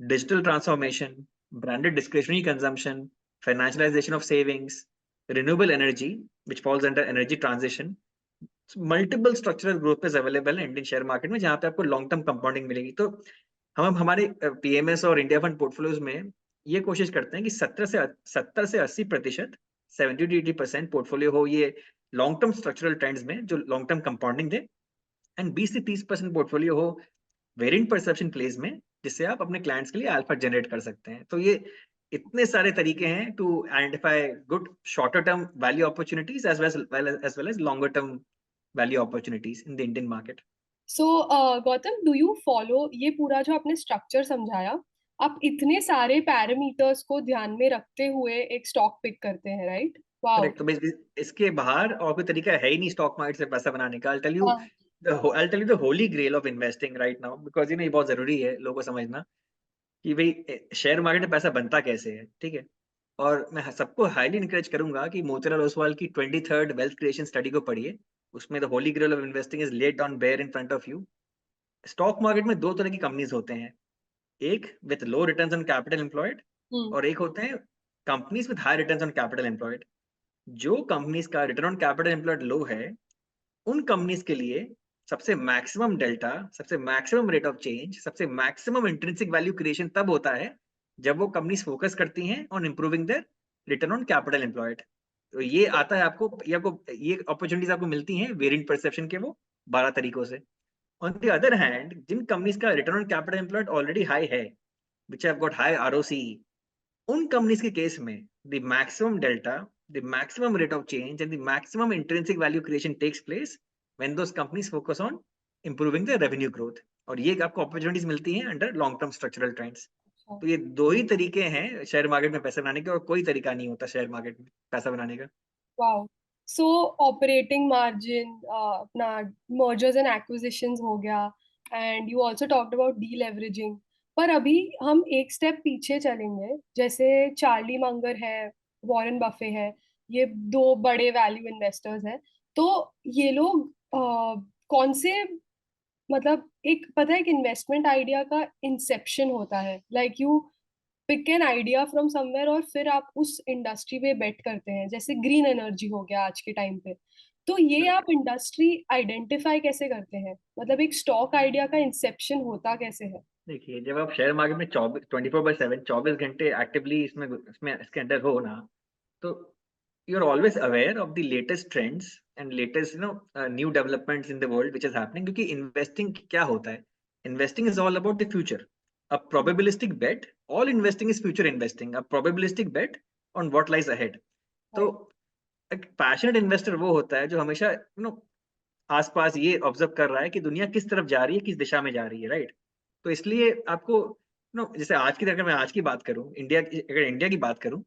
digital transformation, branded discretionary consumption, financialization of savings, renewable energy, which falls under energy transition. Multiple structural growth पे अवेलेबल है इंडियन शेयर मार्केट में, जहां पे आपको लॉन्ग टर्म कंपाउंडिंग मिलेगी। तो हम हमारे पीएमएस और इंडिया फंड पोर्टफोलियोज में ये कोशिश करते हैं कि 70 से 80%, 70 to 80% पोर्टफोलियो हो ये लॉन्ग टर्म स्ट्रक्चरल ट्रेंड्स में जो long term compounding they, and 20 से 30% पोर्टफोलियो हो वेरिएंट परसेप्शन प्लेस में, जिससे आप अपने क्लाइंट्स के लिए अल्फा जनरेट कर सकते हैं। तो ये इतने सारे तरीके हैं to identify good shorter term value opportunities as well as longer term value opportunities in the Indian market. So Gautam, do you follow ये पूरा जो आपने स्ट्रक्चर समझाया, आप इतने सारे पैरामीटर्स को ध्यान में रखते हुए एक स्टॉक पिक करते हैं, राइट? वाओ। करेक्ट। तो basically इसके बाहर और कोई तरीका है ही नहीं स्टॉक मार्केट से पैसा बनाने का। हाँ। I'll tell you the holy grail of investing right now, because ये बहुत जरूरी है लोगों को समझना। कि भाई शेयर मार्केट में पैसा बनता कैसे है, ठीक है। और मैं सबको हाईली इंकरेज करूंगा कि मोतीलाल ओसवाल की 23rd वेल्थ क्रिएशन स्टडी को पढ़िए। उसमें the holy grail of investing is laid down bare in front of you. Stock market में दो तरह की कंपनीज होते हैं, एक with low returns on capital employed hmm. और एक होते हैं companies with high returns on capital employed. जो कंपनीज का return on capital employed low है, उन कंपनीज के लिए सबसे मैक्सिमम डेल्टा, सबसे मैक्सिमम रेट ऑफ चेंज, सबसे मैक्सिमम इंट्रिंसिक वैल्यू क्रिएशन तब होता है जब वो कंपनीज फोकस करती हैं on improving there return on capital employed. तो ये आता है आपको, ये अपॉर्चुनिटीज आपको मिलती हैं वेरिएंट परसेप्शन के वो 12 तरीकों से। ऑन द अदर हैंड, जिन कंपनीज का return on capital employed already high है, which have got high ROC, उन कंपनीज के केस में the maximum delta, the maximum rate of change and the maximum intrinsic value creation takes place when those companies focus on improving the revenue growth. और ये आपको opportunities मिलती हैं under long term structural trends. अच्छा। तो ये दो ही तरीके हैं शेयर मार्केट में पैसा बनाने के, और कोई तरीका नहीं होता शेयर मार्केट में पैसा बनाने का। वाओ। सो ऑपरेटिंग मार्जिन, अपना मर्जर्स एंड एक्विजिशंस हो गया, and you also talked about deleveraging. पर अभी हम एक स्टेप पीछे चलेंगे, जैसे चार्ली मंगर है, वॉरेन बफे है, ये दो बड़े वैल्यू इन्वेस्टर्स हैं। तो ये लोग कौन से, मतलब एक पता है कि इन्वेस्टमेंट आइडिया का इंसेप्शन होता है, like you pick an idea from somewhere और फिर आप उस इंडस्ट्री पे बेट करते हैं, जैसे ग्रीन एनर्जी हो गया आज के टाइम पे। तो ये आप इंडस्ट्री आइडेंटिफाई कैसे करते हैं, मतलब एक स्टॉक आइडिया का इंसेप्शन होता कैसे है? देखिए, जब आप शेयर मार्केट में 24/7 24 घंटे एक्टिवली इसमें इसमें इसके अंदर हो ना, तो you are always aware of the latest trends and latest new developments in the world which is happening. क्योंकि इन्वेस्टिंग क्या होता है, investing is all about the future. A probabilistic bet, all investing is future investing, a probabilistic bet on what lies ahead. तो right. एक passionate investor वो होता है जो हमेशा आसपास ये ऑब्जर्व कर रहा है कि दुनिया किस तरफ जा रही है, किस दिशा में जा रही है, राइट। तो इसलिए आपको जैसे आज की, अगर मैं आज की बात करूं, अगर इंडिया की बात करूं,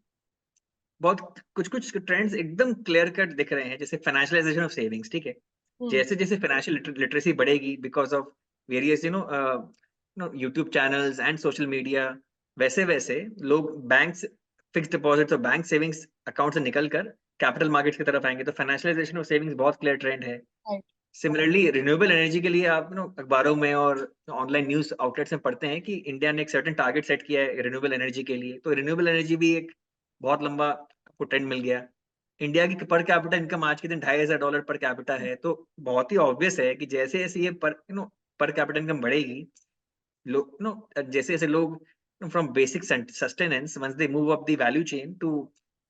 बहुत कुछ कुछ ट्रेंड्स एकदम क्लियर कट दिख रहे हैं, जैसे फाइनेंशियलाइजेशन ऑफ सेविंग्स, ठीक है। हम्म। जैसे जैसे फाइनेंशियल लिटरेसी बढ़ेगी because of various YouTube channels and social media, वैसे वैसे लोग बैंक्स, फिक्स डिपॉजिट्स और बैंक सेविंग्स अकाउंट से निकल कर कैपिटल मार्केट्स की तरफ आएंगे। तो फाइनेंशियलाइजेशन ऑफ सेविंग्स बहुत क्लियर ट्रेंड है। राइट। सिमिलरली रिन्यूएबल एनर्जी के लिए आप अखबारों में और ऑनलाइन न्यूज आउटलेट्स में पढ़ते हैं कि इंडिया ने एक सर्टेन टारगेट सेट किया है रिन्यूएबल एनर्जी के लिए। तो रिन्यूएबल एनर्जी भी एक बहुत लंबा आपको ट्रेंड मिल गया। इंडिया की पर कैपिटा इनकम आज के दिन $2,500 पर कैपिटा है। तो बहुत ही ऑब्वियस है कि जैसे जैसे ये पर कैपिटा इनकम बढ़ेगी, लोग जैसे जैसे लोग from basic sustenance once they move up the value chain to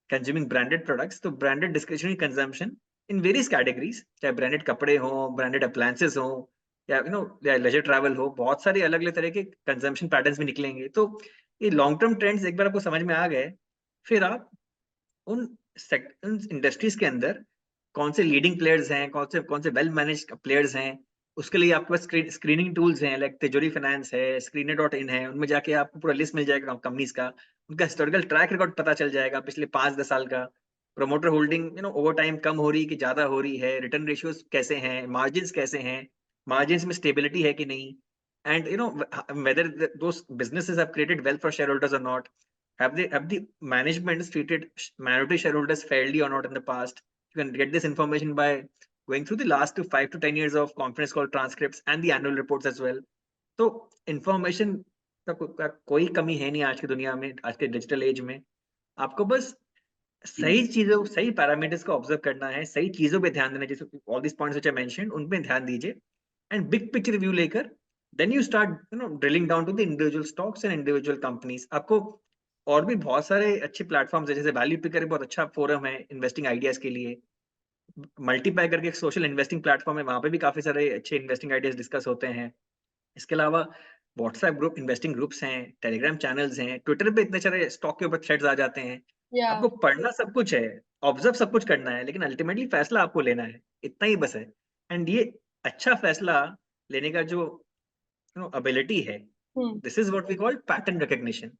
consuming branded products, तो branded discretionary consumption in various categories, चाहे ब्रांडेड कपड़े हो, ब्रांडेड अप्लायंसेस हो, या या लेजर ट्रैवल हो, बहुत सारे अलग अलग तरह के कंजम्पशन पैटर्न्स भी निकलेंगे। तो ये लॉन्ग टर्म ट्रेंड्स एक बार आपको समझ में आ गए, फिर आप उन उन इंडस्ट्रीज के अंदर कौन से लीडिंग प्लेयर्स हैं, कौन से वेल मैनेज प्लेयर्स हैं, उसके लिए आपके पास स्क्रीनिंग टूल्स हैं, लाइक तिजोरी फाइनेंस है, screener.in है। उनमें जाके आपको पूरा लिस्ट मिल जाएगा कंपनीज का, उनका हिस्टोरिकल ट्रैक रिकॉर्ड पता चल जाएगा पिछले 5-10 साल का। प्रमोटर होल्डिंग ओवर टाइम कम हो रही कि ज्यादा हो रही है, रिटर्न रेशियोज कैसे हैं, मार्जिन कैसे हैं, मार्जिन में स्टेबिलिटी है कि नहीं, and whether those businesses have created wealth for shareholders or not, have the management treated minority shareholders fairly or not in the past. You can get this information by going through the last 5 to 10 years of conference call transcripts and the annual reports as well. तो information का कोई कमी है नहीं आज की दुनिया में, आज के डिजिटल एज में। आपको बस सही चीजों, सही पैरामीटर्स को ऑब्जर्व करना है, सही चीजों पे ध्यान देना है, जैसे all this points which I mentioned उन पे ध्यान दीजिए, एंड बिग पिक्चर व्यू लेकर then you start drilling down to the individual stocks and individual companies. आपको और भी बहुत सारे अच्छे प्लेटफॉर्म्स है, जैसे वैल्यू पिकर बहुत अच्छा फोरम है इन्वेस्टिंग आइडियाज के लिए। मल्टीपैक करके एक सोशल इन्वेस्टिंग प्लेटफॉर्म है, वहां पे भी काफी सारे अच्छे इन्वेस्टिंग आइडियाज डिस्कस होते हैं। इसके अलावा व्हाट्सएप ग्रुप, इन्वेस्टिंग ग्रुप्स हैं, टेलीग्राम चैनल्स हैं, ट्विटर पे इतने सारे स्टॉक के ऊपर थ्रेड्स आ जाते हैं। या। आपको पढ़ना सब कुछ है, ऑब्जर्व सब कुछ करना है, लेकिन अल्टीमेटली फैसला आपको लेना है, इतना ही बस है। एंड ये अच्छा फैसला लेने का जो एबिलिटी है, hmm. This is what we call pattern recognition.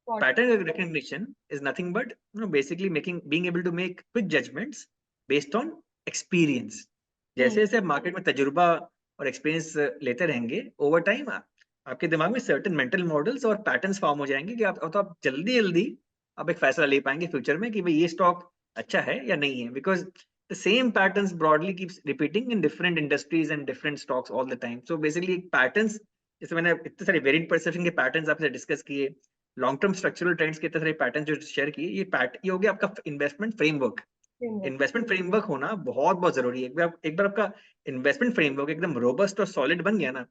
Got it. Pattern recognition is nothing but basically being able to make quick judgments based on experience. हम्म। जैसे जैसे आप मार्केट में तजुर्बा और एक्सपीरियंस लेते रहेंगे ओवर टाइम, आपके दिमाग में सर्टेन मेंटल मॉडल्स और पैटर्न्स फॉर्म हो जाएंगे कि आप जल्दी जल्दी आप एक फैसला ले पाएंगे फ्यूचर में कि भाई ये स्टॉक अच्छा है या नहीं है, because the same patterns broadly keeps repeating in different industries and different stocks all the time. So basically एक पैटर्न्स, जैसे मैंने इतने सारे वेरिएंट परसेप्शन के पैटर्न्स आपसे डिस्कस किए, लॉन्ग टर्म स्ट्रक्चरल ट्रेंड्स के इतने सारे पैटर्न जो शेयर किए, ये हो गया आपका investment framework. framework। Investment framework होना बहुत बहुत जरूरी है। एक बार आपका इन्वेस्टमेंट फ्रेमवर्क एकदम रोबस्ट और सॉलिड बन गया ना,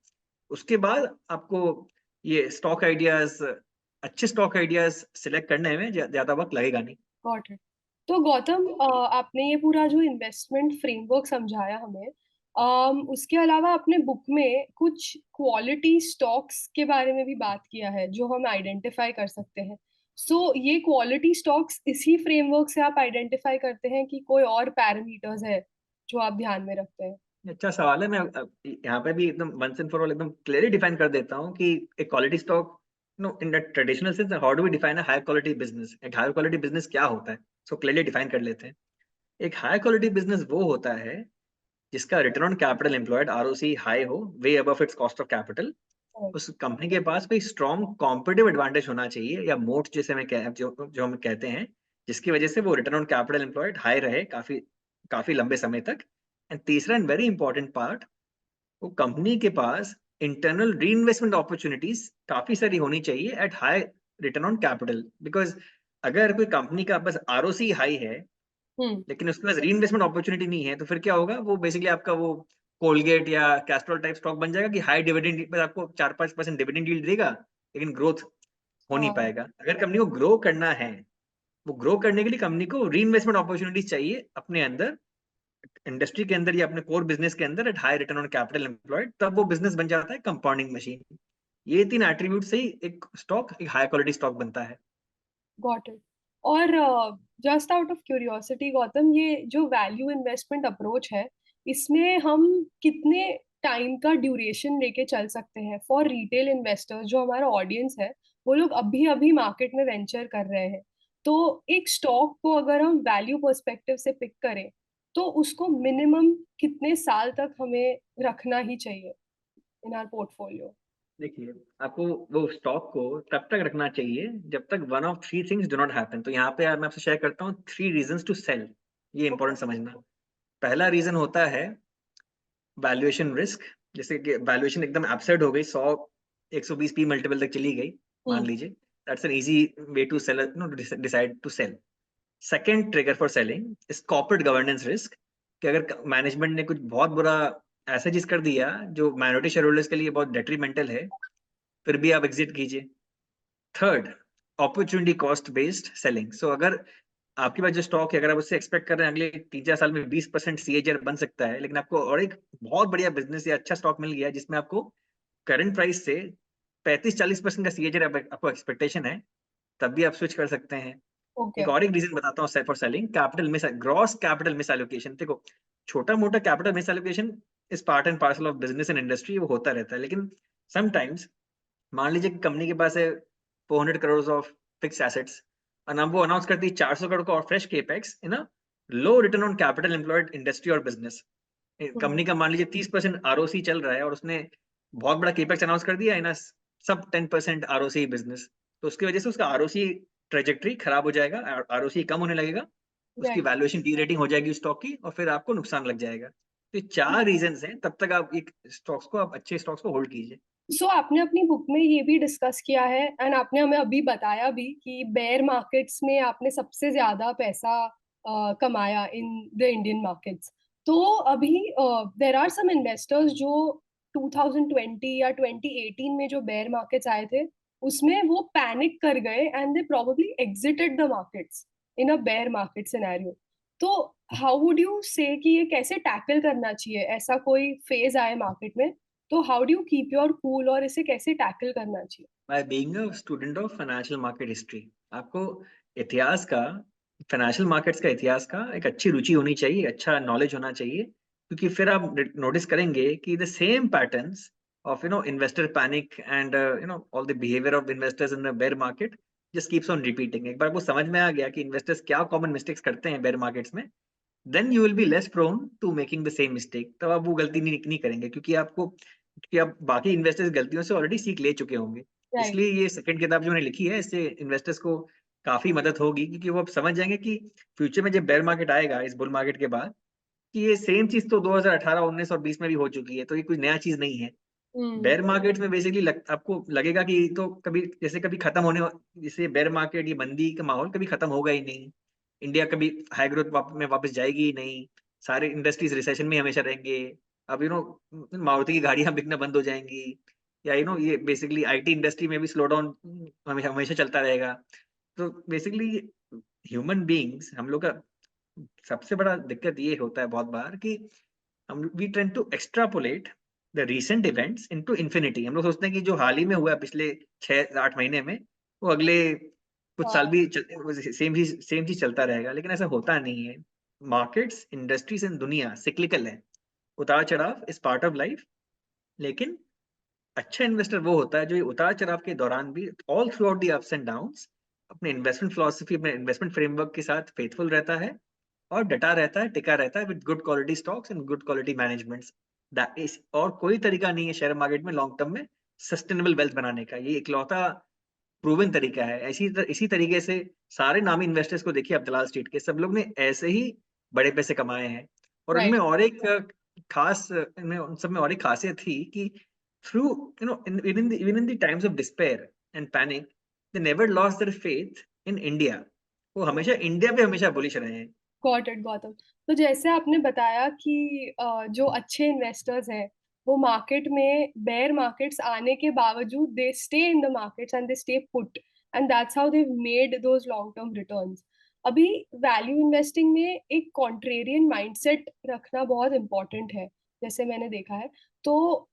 उसके बाद आपको ये स्टॉक आइडियाज, अच्छे स्टॉक आइडियाज सिलेक्ट करने में ज्यादा वक्त लगेगा नहीं। Got it. तो गौतम, आपने ये पूरा जो इन्वेस्टमेंट फ्रेमवर्क समझाया हमें, उसके अलावा आपने बुक में कुछ क्वालिटी स्टॉक्स के बारे में भी बात किया है जो हम आइडेंटिफाई कर सकते हैं। सो ये क्वालिटी स्टॉक्स इसी फ्रेमवर्क से आप आइडेंटिफाई करते हैं कि कोई और पैरामीटर्स है जो आप ध्यान में रखते हैं? अच्छा सवाल है। मैं यहाँ पे भी एकदम वंस एंड फॉर ऑल एकदम क्लियरली डिफाइन कर देता हूँ कि एक quality stock, no in the traditional sense, how do we define a high quality business? एक हाई क्वालिटी बिजनेस क्या होता है? सो क्लियरली डिफाइन कर लेते हैं। एक हाई क्वालिटी बिजनेस वो होता है जिसका return on capital employed ROC high हो, way above its cost of capital. उस कंपनी के पास कोई स्ट्रॉन्ग कॉम्पिटिटिव एडवांटेज होना चाहिए, या मोट जैसे जो हम कहते हैं, जिसकी वजह से वो return on capital employed high रहे काफी काफी लंबे समय तक। एंड तीसरा एंड वेरी इंपॉर्टेंट पार्ट, वो कंपनी के पास इंटरनल री इन्वेस्टमेंट अपॉर्चुनिटीज काफी सारी होनी चाहिए at high return on capital. Because अगर कोई कंपनी का बस आरओसी हाई है हम्म। लेकिन उसके पास री इन्वेस्टमेंट अपॉर्चुनिटी नहीं है, तो फिर क्या होगा? वो बेसिकली आपका वो कोलगेट या कैस्ट्रॉल टाइप स्टॉक बन जाएगा कि हाई डिविडेंड पर आपको 4-5% डिविडेंड यील्ड देगा, लेकिन ग्रोथ हो नहीं हाँ। पाएगा। अगर कंपनी को ग्रो करना है, वो ग्रो करने के लिए कंपनी को री इन्वेस्टमेंट अपॉर्चुनिटीज चाहिए अपने अंदर, इंडस्ट्री के अंदर या अपने कोर बिजनेस के अंदर at high return on capital employed, तब वो बिजनेस बन जाता है कंपाउंडिंग मशीन। ये 3 एट्रीब्यूट से ही एक स्टॉक एक हाई क्वालिटी स्टॉक बनता है। Got it. और just out of curiosity Gautam, ये जो वैल्यू इन्वेस्टमेंट अप्रोच है, इसमें हम कितने टाइम का ड्यूरेशन लेके चल सकते हैं फॉर रिटेल इन्वेस्टर्स जो हमारा ऑडियंस है? वो लोग अभी अभी मार्केट में वेंचर कर रहे हैं। तो एक स्टॉक को अगर हम वैल्यू पर्सपेक्टिव से पिक करें तो उसको मिनिमम कितने साल तक हमें रखना ही चाहिए इन आवर पोर्टफोलियो? देखिए, आपको वो स्टॉक को तब तक रखना चाहिए जब तक one of three things do not happen. तो यहाँ पे यार मैं आपसे शेयर करता हूँ 3 रीजंस टू सेल। ये इंपॉर्टेंट समझना। पहला रीजन होता है वैल्यूएशन रिस्क। जैसे कि वैल्यूएशन एकदम एब्सर्ड हो गई, 100 120 पी मल्टीपल तक चली गई, मान हम्म। लीजिए, that's an easy way to sell, no, decide to sell. Second trigger for selling is corporate governance risk, कि अगर मैनेजमेंट ने कुछ बहुत बुरा ऐसा चीज कर दिया जो माइनॉरिटी शेयर होल्डर्स के लिए बहुत डेट्रीमेंटल है, फिर भी आप एग्जिट कीजिए। Third, opportunity cost based selling. So अगर आपके पास जो स्टॉक है, अगर आप उससे एक्सपेक्ट कर रहे हैं अगले 3-4 साल में 20% सीएजीआर बन सकता है, लेकिन आपको और एक बहुत बढ़िया बिजनेस या अच्छा स्टॉक मिल गया जिसमें आपको करंट प्राइस से 35-40% का सीएजीआर आपको एक्सपेक्टेशन है, तब भी आप स्विच कर सकते हैं। ओके। एक रीजन बताता हूँ for selling, capital miss, gross capital miss allocation. देखो, छोटा मोटा capital miss allocation is part and parcel of business and industry, वो होता रहता है। लेकिन समटाइम्स मान लीजिए कि कंपनी के पास है 400 करोड़ ऑफ फिक्स एसेट्स, और अब वो अनाउंस करती है 400 करोड़ का और fresh capex in a low return on capital employed industry और बिजनेस। हम्म। कंपनी का मान लीजिए 30% आरओसी चल रहा है और उसने बहुत बड़ा केपेक्स अनाउंस कर दिया इन सब 10% आरओसी बिजनेस, तो उसकी वजह से उसका आरओसी ट्रेजेक्टरी खराब हो जाएगा, आरओसी कम होने लगेगा, उसकी राइट। वैल्यूएशन डी रेटिंग हो जाएगी स्टॉक की, और फिर आपको नुकसान लग जाएगा। तो ये 4 रीजंस हैं, तब तक आप एक स्टॉक्स को, आप अच्छे स्टॉक्स को होल्ड कीजिए। सो आपने अपनी बुक में ये भी डिस्कस किया है एंड आपने हमें अभी बताया भी कि बेयर मार्केट्स में आपने सबसे ज्यादा पैसा कमाया इन द इंडियन मार्केट्स। तो अभी देर आर सम इन्वेस्टर्स जो 2020 या 2018 में जो बेयर मार्केट्स आए थे उसमें वो पैनिक कर गए and they probably exited the markets in a bear market scenario. तो हाउ वुड यू से कि ये कैसे टैकल करना चाहिए ऐसा कोई फेज आए मार्केट में? तो how do you keep your cool और इसे कैसे टैकल करना चाहिए? By being a student of financial market history, आपको इतिहास का, फाइनेंशियल मार्केट्स का इतिहास का एक अच्छी रुचि होनी चाहिए, अच्छा नॉलेज होना चाहिए, क्योंकि फिर आप नोटिस करेंगे कि the same patterns of investor panic and all the behaviour of investors in the bear market just keeps on repeating. एक बार आपको समझ में आ गया कि इन्वेस्टर्स क्या कॉमन मिस्टेक्स करते हैं बेयर मार्केट्स में, then you will be less prone to making the same mistake. तब आप वो गलती नहीं करेंगे, क्योंकि आपको कि अब बाकी इन्वेस्टर्स गलतियों से ऑलरेडी सीख ले चुके होंगे। राइट। इसलिए ये सेकंड किताब जो मैंने लिखी है, इससे इन्वेस्टर्स को काफी मदद होगी, क्योंकि वो अब समझ जाएंगे कि फ्यूचर में जब बेयर मार्केट आएगा इस बुल मार्केट के बाद, कि ये सेम चीज तो 2018, 19 और 20 में भी हो चुकी है, तो ये कोई नया चीज नहीं है। बेयर मार्केट में बेसिकली आपको लगेगा कि तो कभी जैसे कभी खत्म जैसे बेयर मार्केट, ये मंदी का माहौल कभी खत्म होगा ही नहीं, इंडिया कभी हाई ग्रोथ में वापस जाएगी ही नहीं, सारे इंडस्ट्रीज रिसेशन में हमेशा रहेंगे। अब मारुति की गाड़ियां बिकना बंद हो जाएंगी, या ये बेसिकली आईटी इंडस्ट्री में भी स्लो डाउन हमेशा हमेशा चलता रहेगा। तो बेसिकली ह्यूमन बीइंग्स, हम लोग का सबसे बड़ा दिक्कत ये होता है बहुत बार कि हम we trend to extrapolate the recent events into infinity. हम लोग सोचते हैं कि जो हाल ही में हुआ है पिछले 6-8 महीने में, वो अगले कुछ साल हाँ। भी सेम चीज चलता रहेगा, लेकिन ऐसा होता नहीं है। मार्केट्स, इंडस्ट्रीज एंड दुनिया सिक्लिकल है, उतार चढ़ाव इज पार्ट ऑफ लाइफ। लेकिन अच्छा इन्वेस्टर वो होता है जो ये उतार चढ़ाव के दौरान भी, all through out the ups and downs, अपने इन्वेस्टमेंट फिलोसफी, अपने इन्वेस्टमेंट फ्रेमवर्क के साथ फेथफुल रहता है, और डटा रहता है, टिका रहता है, with good quality stocks and good quality managements. That is, और कोई तरीका नहीं है शेयर मार्केट में लॉन्ग टर्म में सस्टेनेबल वेल्थ बनाने का, ये इकलौता प्रूवन तरीका है। इसी तरीके से सारे नामी इन्वेस्टर्स को देखिए, अब दलाल स्ट्रीट के सब लोग ने ऐसे ही बड़े पैसे कमाए हैं। और राइट। उनमें और एक खास, इनमें उन सब में और एक खासियत थी कि through even in the times of despair and panic, they never lost their faith in India। वो हमेशा इंडिया पे हमेशा बुलिश रहे हैं। Got it Gautam. तो जैसे आपने बताया कि जो अच्छे इन्वेस्टर्स हैं वो मार्केट में बेयर मार्केट्स आने के बावजूद they stay in the markets and they stay put, and that's how they made those long term returns. अभी वैल्यू इन्वेस्टिंग में एक कॉन्ट्रेरियन माइंडसेट रखना बहुत इंपॉर्टेंट है, जैसे मैंने देखा है। तो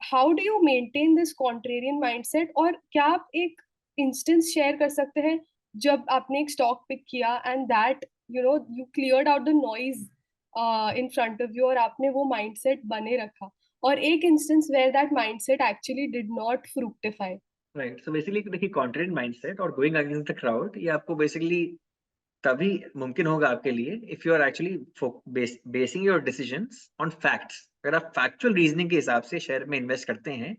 how do you maintain this contrarian mindset, और क्या आप एक इंस्टेंस शेयर कर सकते हैं जब आपने एक स्टॉक पिक किया and that you cleared out the noise in front of you और आपने वो mindset बने रखा, और एक instance where that mindset actually did not fructify? Right, so basically देखिए, कॉन्ट्रेरियन माइंडसेट और गोइंग अगेंस्ट द क्राउड, ये आपको बेसिकली तभी मुमकिन होगा आपके लिए if you are actually basing your decisions on facts. अगर आप फैक्चुअल रीजनिंग के हिसाब से शेयर में इन्वेस्ट करते हैं,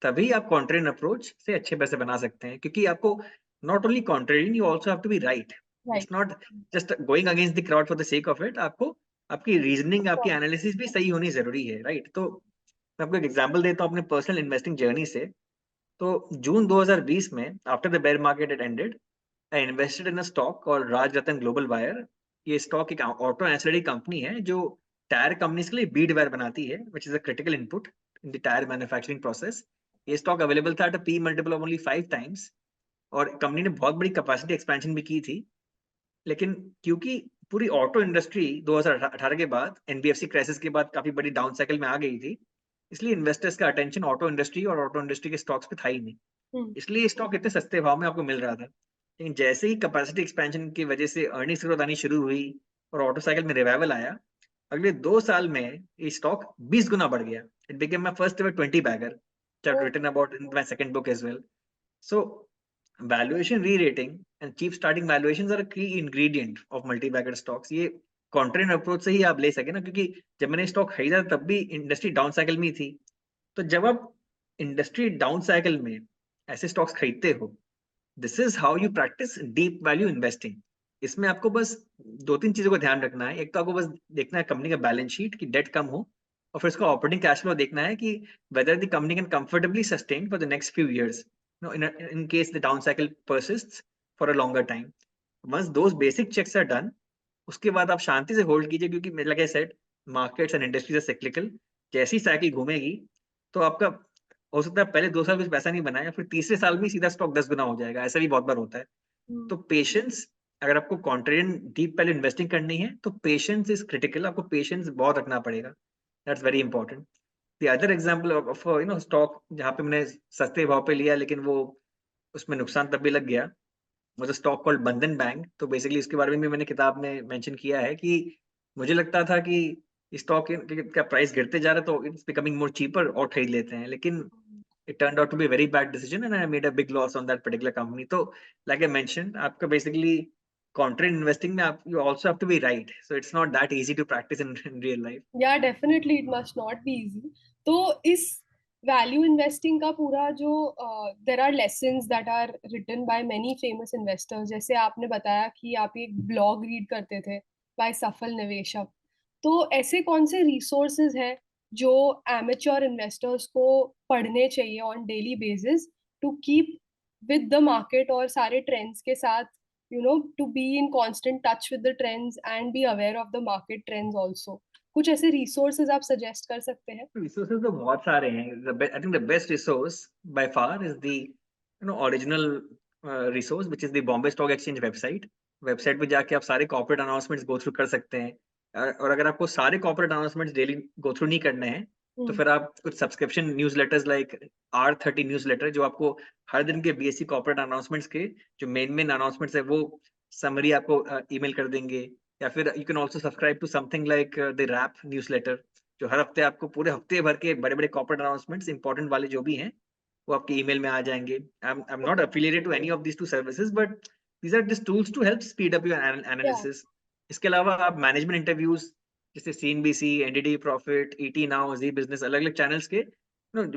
तभी आप कॉन्ट्रेरियन अप्रोच से अच्छे पैसे बना सकते हैं, क्योंकि आपको not only contrarian, you also have to be right. Right. It's not just going against the crowd for the sake of it. आपको आपकी रीजनिंग, आपकी एनालिसिस भी सही होनी जरूरी है, राइट। तो मैं आपको एक एग्जांपल देता हूँ अपने पर्सनल इन्वेस्टिंग जर्नी से। तो जून 2020 में, after the bear market had ended, I invested in a stock called Raj Ratan Global Wire। ये स्टॉक एक ऑटो एंसिलरी कंपनी है जो टायर कंपनीज के लिए बीड वायर बनाती है, which is a critical input in the tyre manufacturing process. ये stock available था at a P multiple of only 5 times, और कंपनी ने बहुत बड़ी कैपेसिटी एक्सपेंशन भी की थी। लेकिन क्योंकि पूरी ऑटो इंडस्ट्री 2018 के बाद, एनबीएफसी क्राइसिस के बाद, काफी बड़ी डाउन साइकिल में आ गई थी, इसलिए इन्वेस्टर्स का अटेंशन ऑटो इंडस्ट्री और ऑटो इंडस्ट्री के स्टॉक्स पे था ही नहीं। Hmm. इसलिए स्टॉक इतने सस्ते भाव में आपको मिल रहा था। लेकिन जैसे ही कैपेसिटी एक्सपेंशन की वजह से अर्निंग्स ग्रोथ आनी शुरू हुई और ऑटो साइकिल में रिवाइवल आया, अगले 2 साल में ये स्टॉक 20 गुना बढ़ गया। It became my first ever 20 bagger, which I've Oh, written about in my second book as well। So valuation re-rating and cheap starting valuations are a key ingredient of multi-bagger stocks। ये contrarian approach से ही आप ले सके ना, क्योंकि जब मैंने stock खरीदा तब भी इंडस्ट्री डाउन साइकिल में थी। तो जब आप इंडस्ट्री डाउन साइकिल में ऐसे स्टॉक्स खरीदते हो, this is how you practice deep value investing. इसमें आपको बस 2-3 चीजों का ध्यान रखना है। एक तो आपको बस देखना है कंपनी का बैलेंस शीट की डेट कम हो, और फिर उसका ऑपरेटिंग कैश फ्लो देखना है कि whether the company can comfortably sustain for the next few years, in case the down cycle persists for a longer time। Once those basic checks are done, उसके बाद आप शांति से होल्ड कीजिए, क्योंकि like I said, markets and industries are cyclical. जैसी cycle घूमेगी, तो आपका हो सकता है पहले 2 साल कुछ पैसा नहीं बनाया, फिर तीसरे साल में सीधा स्टॉक 10 गुना हो जाएगा। ऐसा भी बहुत बार होता है। hmm. तो पेशेंस, अगर आपको कॉन्ट्रेरियन डीप पहले इन्वेस्टिंग करनी है, तो पेशेंस इज क्रिटिकल। आपको पेशेंस बहुत रखना पड़ेगा, that's very important. The other example of stock जहाँ पे मैंने सस्ते भाव पे लिया, लेकिन वो उसमें नुकसान तब भी लग गया, वो जो स्टॉक कॉल्ड बंधन बैंक। तो बेसिकली इसके बारे में भी मैंने किताब में मेंशन किया है कि मुझे लगता था कि स्टॉक का प्राइस गिरते जा रहा है, तो इट्स बिकमिंग मोर चीपर, और खरीद लेते हैं। लेकिन it turned out to be a very bad decision and I made a big loss on that particular company। तो like I mentioned, आपका basically contract investing में आप you also have to be right, so it's not that easy to practice in real life। Yeah, definitely it must not be easy, तो इस value investing का पूरा जो there are lessons that are written by many famous investors, जैसे आपने बताया कि आप एक ब्लॉग रीड करते थे बाय सफल निवेशक, तो ऐसे कौन से रिसोर्सेज हैं जो एमेच्योर इन्वेस्टर्स को पढ़ने चाहिए on daily basis to keep with the market और सारे ट्रेंड्स के साथ, you know, to be in constant touch with the trends and be aware of the market trends also? कुछ ऐसे रिसोर्सेज आप सजेस्ट कर सकते हैं? रिसोर्सेज तो बहुत सारे हैं। आई think the best resource by far is the original resource which is the Bombay stock exchange website. Website पे जाके आप सारे कॉर्पोरेट अनाउंसमेंट्स गो थ्रू कर सकते हैं। और अगर आपको सारे corporate announcements daily go through नहीं करने हैं, तो फिर आप कुछ subscription newsletters like R30 newsletter, जो आपको हर दिन के BSE कॉर्पोरेट अनाउंसमेंट्स के जो मेन अनाउंसमेंट्स है वो समरी आपको ईमेल कर देंगे। या फिर you can also subscribe to something like the Wrap newsletter, जो हर हफ्ते आपको पूरे हफ्ते भर के बड़े-बड़े कॉर्पोरेट अनाउंसमेंट्स इंपॉर्टेंट वाले जो भी हैं, वो आपके ईमेल में आ जाएँगे। I am not affiliated to any of these 2 services, but these are just tools to help speed up your या एनालिसिस। इसके अलावा आप मैनेजमेंट इंटरव्यूज़ जैसे CNBC, NDTV Profit, ET Now, Zee Business, अलग-अलग चैनल्स के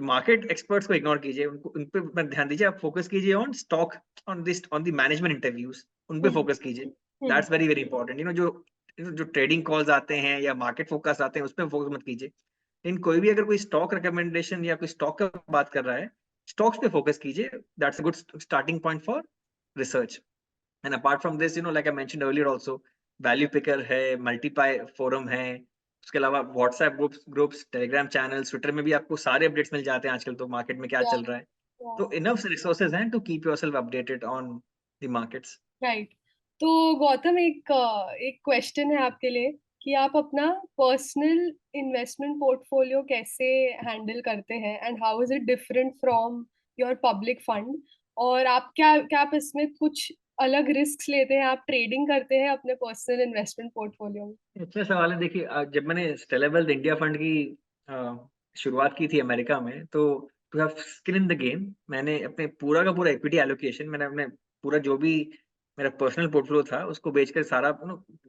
मार्केट एक्सपर्ट्स को ignore कीजिए, उनको उन पे मत ध्यान दीजिए, आप फोकस कीजिए on stock, on the management interviews, उन पे फोकस कीजिए। That's very very important. जो ट्रेडिंग कॉल्स आते हैं या मार्केट फोकस आते हैं, उसपे फोकस मत कीजिए। लेकिन कोई भी अगर कोई स्टॉक रिकमेंडेशन या कोई स्टॉक का बात कर रहा है, स्टॉक्स पे फोकस कीजिए। That's a good starting point for research. And apart from this, like I mentioned earlier also, value picker है, मल्टीपाई फोरम है, उसके अलावा WhatsApp groups, Telegram channels, Twitter में भी आपको सारे अपडेट्स मिल जाते हैं आजकल, तो मार्केट में क्या या चल रहा है। तो इनफ रिसोर्सेज हैं to keep yourself updated on the markets. Right. तो गौतम, एक क्वेश्चन है आपके लिए कि आप अपना पर्सनल इन्वेस्टमेंट पोर्टफोलियो कैसे हैंडल करते हैं and how is it different from your public fund? और आप क्या आप इसमें कुछ अलग रिस्क लेते हैं? आप ट्रेडिंग करते हैं अपने पर्सनल इन्वेस्टमेंट पोर्टफोलियो में? अच्छा सवाल है। देखिए, जब मैंने स्टेलर वेल्थ इंडिया फंड की शुरुआत की थी अमेरिका में, तो to have skin in the game, मैंने अपने पूरा का पूरा इक्विटी एलोकेशन, मैंने अपने पूरा जो भी मेरा पर्सनल पोर्टफोलियो था उसको बेचकर सारा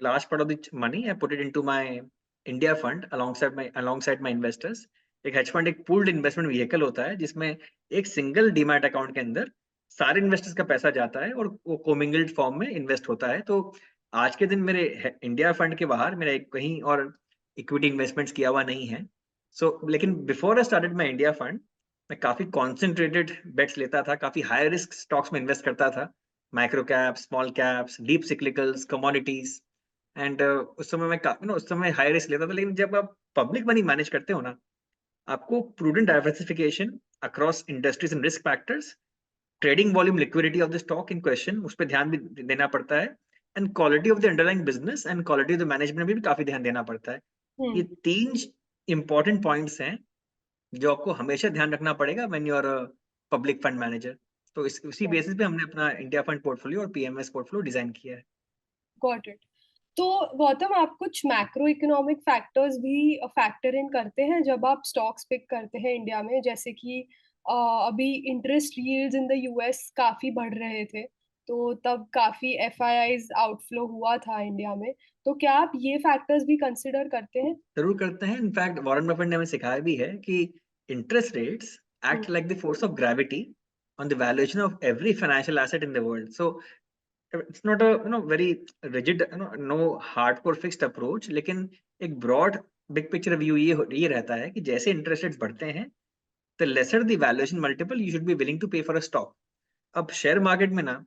last part of the money I put it into my India fund alongside my investors. एक हेज फंड एक पूल्ड इन्वेस्टमेंट व्हीकल होता है, जिसमें एक सिंगल डीमैट अकाउंट के अंदर सारे इन्वेस्टर्स का पैसा जाता है और वो कोमिंगल्ड फॉर्म में इन्वेस्ट होता है। तो आज के दिन मेरे इंडिया फंड के बाहर मेरा कहीं और इक्विटी इन्वेस्टमेंट्स किया हुआ नहीं है। लेकिन before I started my India fund, मैं काफी कॉन्सेंट्रेटेड बेट्स लेता था, काफी हाई रिस्क स्टॉक्स में इन्वेस्ट करता था, micro caps, small caps, deep cyclicals, commodities. And उस समय उस समय हाई रिस्क लेता था। लेकिन जब आप पब्लिक मनी मैनेज करते हो ना, आपको prudent diversification across industries and risk factors, trading volume, liquidity of the stock in question, उस पर ध्यान भी देना पड़ता है, and quality of the underlying business and quality of the management भी काफी ध्यान देना पड़ता है। ये हम्म। 3 इंपॉर्टेंट पॉइंट्स हैं जो आपको हमेशा ध्यान रखना पड़ेगा when you are a public fund manager. तो उसी बेसिस पे हमने अपना इंडिया फंड पोर्टफोलियो और पीएमएस पोर्टफोलियो डिजाइन किया है। Got it. तो गौतम, आप कुछ मैक्रो इकोनॉमिक फैक्टर्स भी फैक्टर इन करते हैं जब आप स्टॉक्स पिक करते हैं इंडिया में? जैसे कि अभी interest yields in the US काफी बढ़ रहे थे, तो तब काफी एफआईआईज आउटफ्लो हुआ था इंडिया में। तो क्या आप ये फैक्टर्स भी कंसिडर करते हैं? जरूर करते हैं। इनफैक्ट वॉरेन बफेट ने हमें सिखाया भी है कि interest rates hmm. Act like the force of gravity on the valuation of every financial asset in the world. So it's not a very rigid, no hardcore fixed approach, लेकिन एक broad big picture view ये रहता है कि जैसे interest rates बढ़ते हैं, the lesser the valuation multiple you should be willing to pay for a stock. अब शेयर मार्केट में ना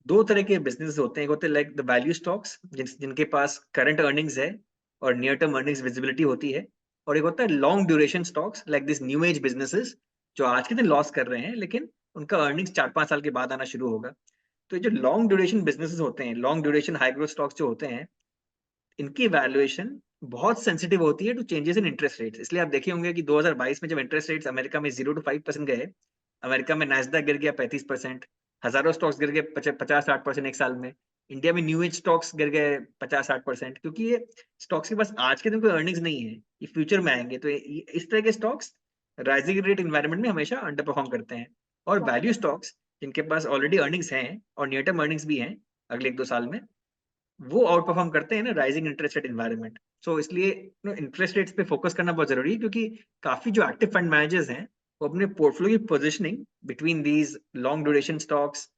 दो तरह के बिजनेस होते हैं। एक होते हैं लाइक द वैल्यू स्टॉक्स, जिनके पास करंट अर्निंग्स है और नियर टर्म अर्निंग्स विजिबिलिटी होती है। और एक होता है long duration stocks like this new age businesses, जो आज के दिन लॉस कर रहे हैं, लेकिन उनका अर्निंग्स 4-5 साल के बाद आना शुरू होगा। तो ये जो लॉन्ग ड्यूरेशन बिजनेसेस होते हैं, long duration high growth stocks जो होते हैं, इनकी वैल्यूएशन बहुत सेंसिटिव होती है to changes in interest rates. इसलिए आप देखे होंगे कि 2022 में जब इंटरेस्ट रेट्स अमेरिका में 0 to 5% गए, अमेरिका में नैस्डैक गिर गया 35%, हजारों स्टॉक्स गिर गए 50-60% एक साल में। इंडिया में न्यू एज स्टॉक्स गिर गए 50-60%, क्योंकि ये स्टॉक्स के पास आज के दिन कोई अर्निंग्स नहीं है, ये फ्यूचर में आएंगे। तो इस तरह के स्टॉक्स राइजिंग रेट इन्वायरमेंट में हमेशा अंडर परफॉर्म करते हैं। और वैल्यू स्टॉक्स जिनके पास ऑलरेडी अर्निंग्स हैं और नियर टर्म अर्निंग्स भी हैं अगले 1-2 साल में, वो आउट परफॉर्म करते हैं ना राइजिंग इंटरेस्ट रेट एनवायरनमेंट। सो इसलिए इंटरेस्ट रेट्स पे फोकस करना बहुत जरूरी है, क्योंकि काफी जो एक्टिव फंड मैनेजर्स हैं वो अपने पोर्टफोलियो की positioning between these long duration stocks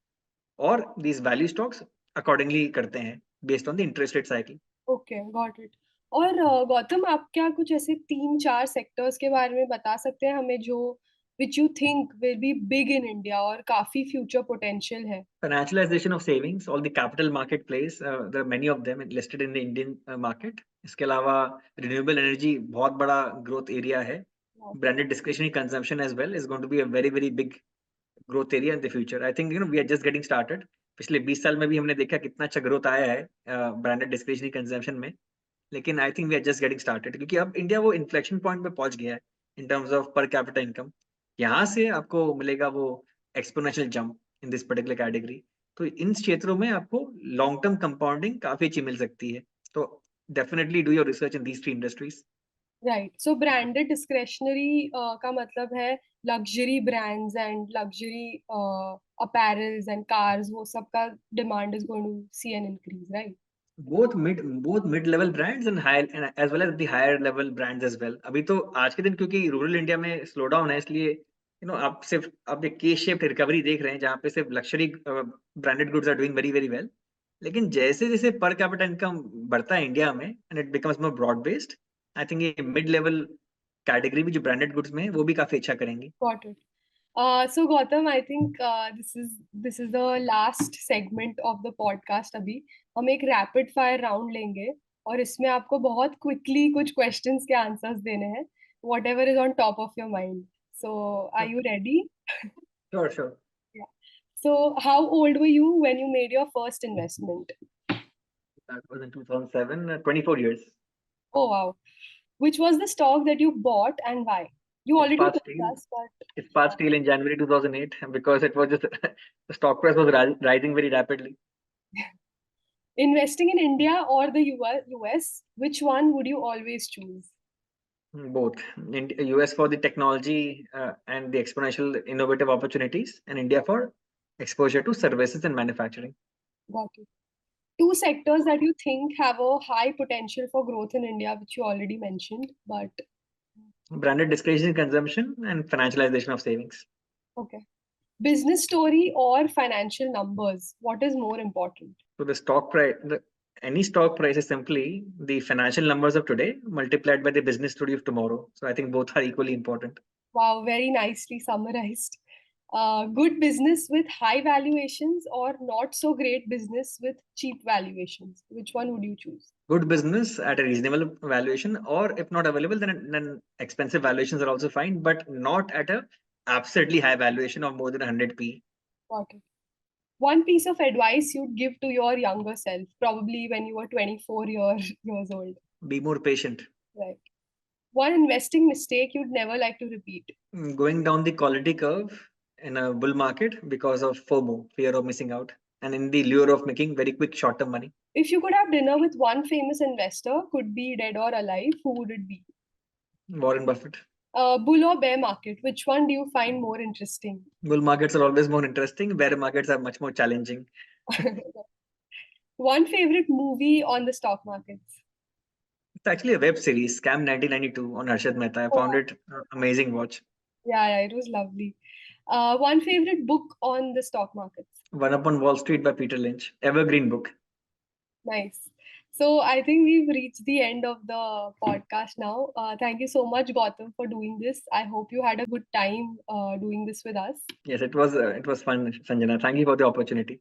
और दीज वैल्यू स्टॉक्स अकॉर्डिंगली करते हैं based on the interest rate cycle. Okay, got it. और गौतम, आप क्या कुछ ऐसे 3-4 सेक्टर्स के बारे में बता सकते हैं हमें जो which you think will be big in India और काफी फ्यूचर पोटेंशियल है? Financialization of savings, all the capital market plays, there are many of them listed in the Indian market. इसके अलावा renewable energy बहुत बड़ा growth area है। Branded discretionary consumption as well is going to be a very very big growth area in the future. I think we are just getting started. पिछले 20 साल में भी हमने देखा कितना अच्छा ग्रोथ आया है ब्रांडेड डिस्क्रिशनरी कंजम्पशन में, लेकिन I think we are just getting started, क्योंकि अब इंडिया वो इन्फ्लेक्शन पॉइंट पे पहुंच गया है इन terms of per capita income. यहाँ से आपको मिलेगा वो exponential jump in this particular category. तो इन क्षेत्रों में आपको लॉन्ग टर्म कंपाउंडिंग काफी अच्छी मिल सकती है। तो definitely do your research in these three industries. Right, so branded discretionary का मतलब है luxury brands and luxury apparels and cars, वो सब का demand is going to see an increase, right? both mid level brands and high and as well as the higher level brands as well। अभी तो आज के दिन क्योंकि rural India में स्लो डाउन है, इसलिए आप सिर्फ आप एक के शेप्ड रिकवरी देख रहे हैं जहाँ पे सिर्फ luxury branded goods are doing very very well. लेकिन जैसे जैसे पर कैपिटा इनकम बढ़ता है इंडिया में and it becomes more broad based, I think ये मिड लेवल कैटेगरी भी जो ब्रांडेड गुड्स में है वो भी काफी अच्छा करेंगी। Got it. So Gautam, I think this is the last segment of the podcast। अभी हम एक रैपिड फायर राउंड लेंगे और इसमें आपको बहुत क्विकली कुछ क्वेश्चंस के आंसर्स देने हैं, whatever is on top of your mind। So are you ready? Sure sure. Yeah. So how old were you when you made your first investment? That was in 2007, 24 years। Oh wow. Which was the stock that you bought and why? You already Ispat told Steel, us, but Ispat Steel in January 2008, because it was just the stock price was rising very rapidly। investing in India or the US, which one would you always choose? Both. In US for the technology and the exponential innovative opportunities, and India for exposure to services and manufacturing। Got it. Two sectors that you think have a high potential for growth in India, which you already mentioned, but Branded discretionary consumption and financialization of savings। okay. Business story or financial numbers, what is more important? So the stock price, any stock price is simply the financial numbers of today multiplied by the business story of tomorrow. So I think both are equally important। Wow, very nicely summarized. Good business with high valuations or not so great business with cheap valuations, which one would you choose? Good business at a reasonable valuation, or if not available, then expensive valuations are also fine, but not at a absurdly high valuation of more than 100 p. Got it. One piece of advice you'd give to your younger self, probably when you were 24 years old. Be more patient। Right. One investing mistake you'd never like to repeat. Going down the quality curve in a bull market because of FOMO, fear of missing out, and in the lure of making very quick short-term money। If you could have dinner with one famous investor, could be dead or alive, who would it be? Warren Buffett। Bull or bear market, which one do you find more interesting? Bull markets are always more interesting. Bear markets are much more challenging। One favorite movie on the stock markets? It's actually a web series, Scam 1992 on Harshad Mehta। I Oh, found it amazing watch। yeah, it was lovely. One favorite book on the stock markets? One Up on Wall Street by Peter Lynch, evergreen book। Nice. So I think we've reached the end of the podcast now. Thank you so much, Gautam, for doing this. I hope you had a good time doing this with us. Yes, it was fun, Sanjana। Thank you for the opportunity।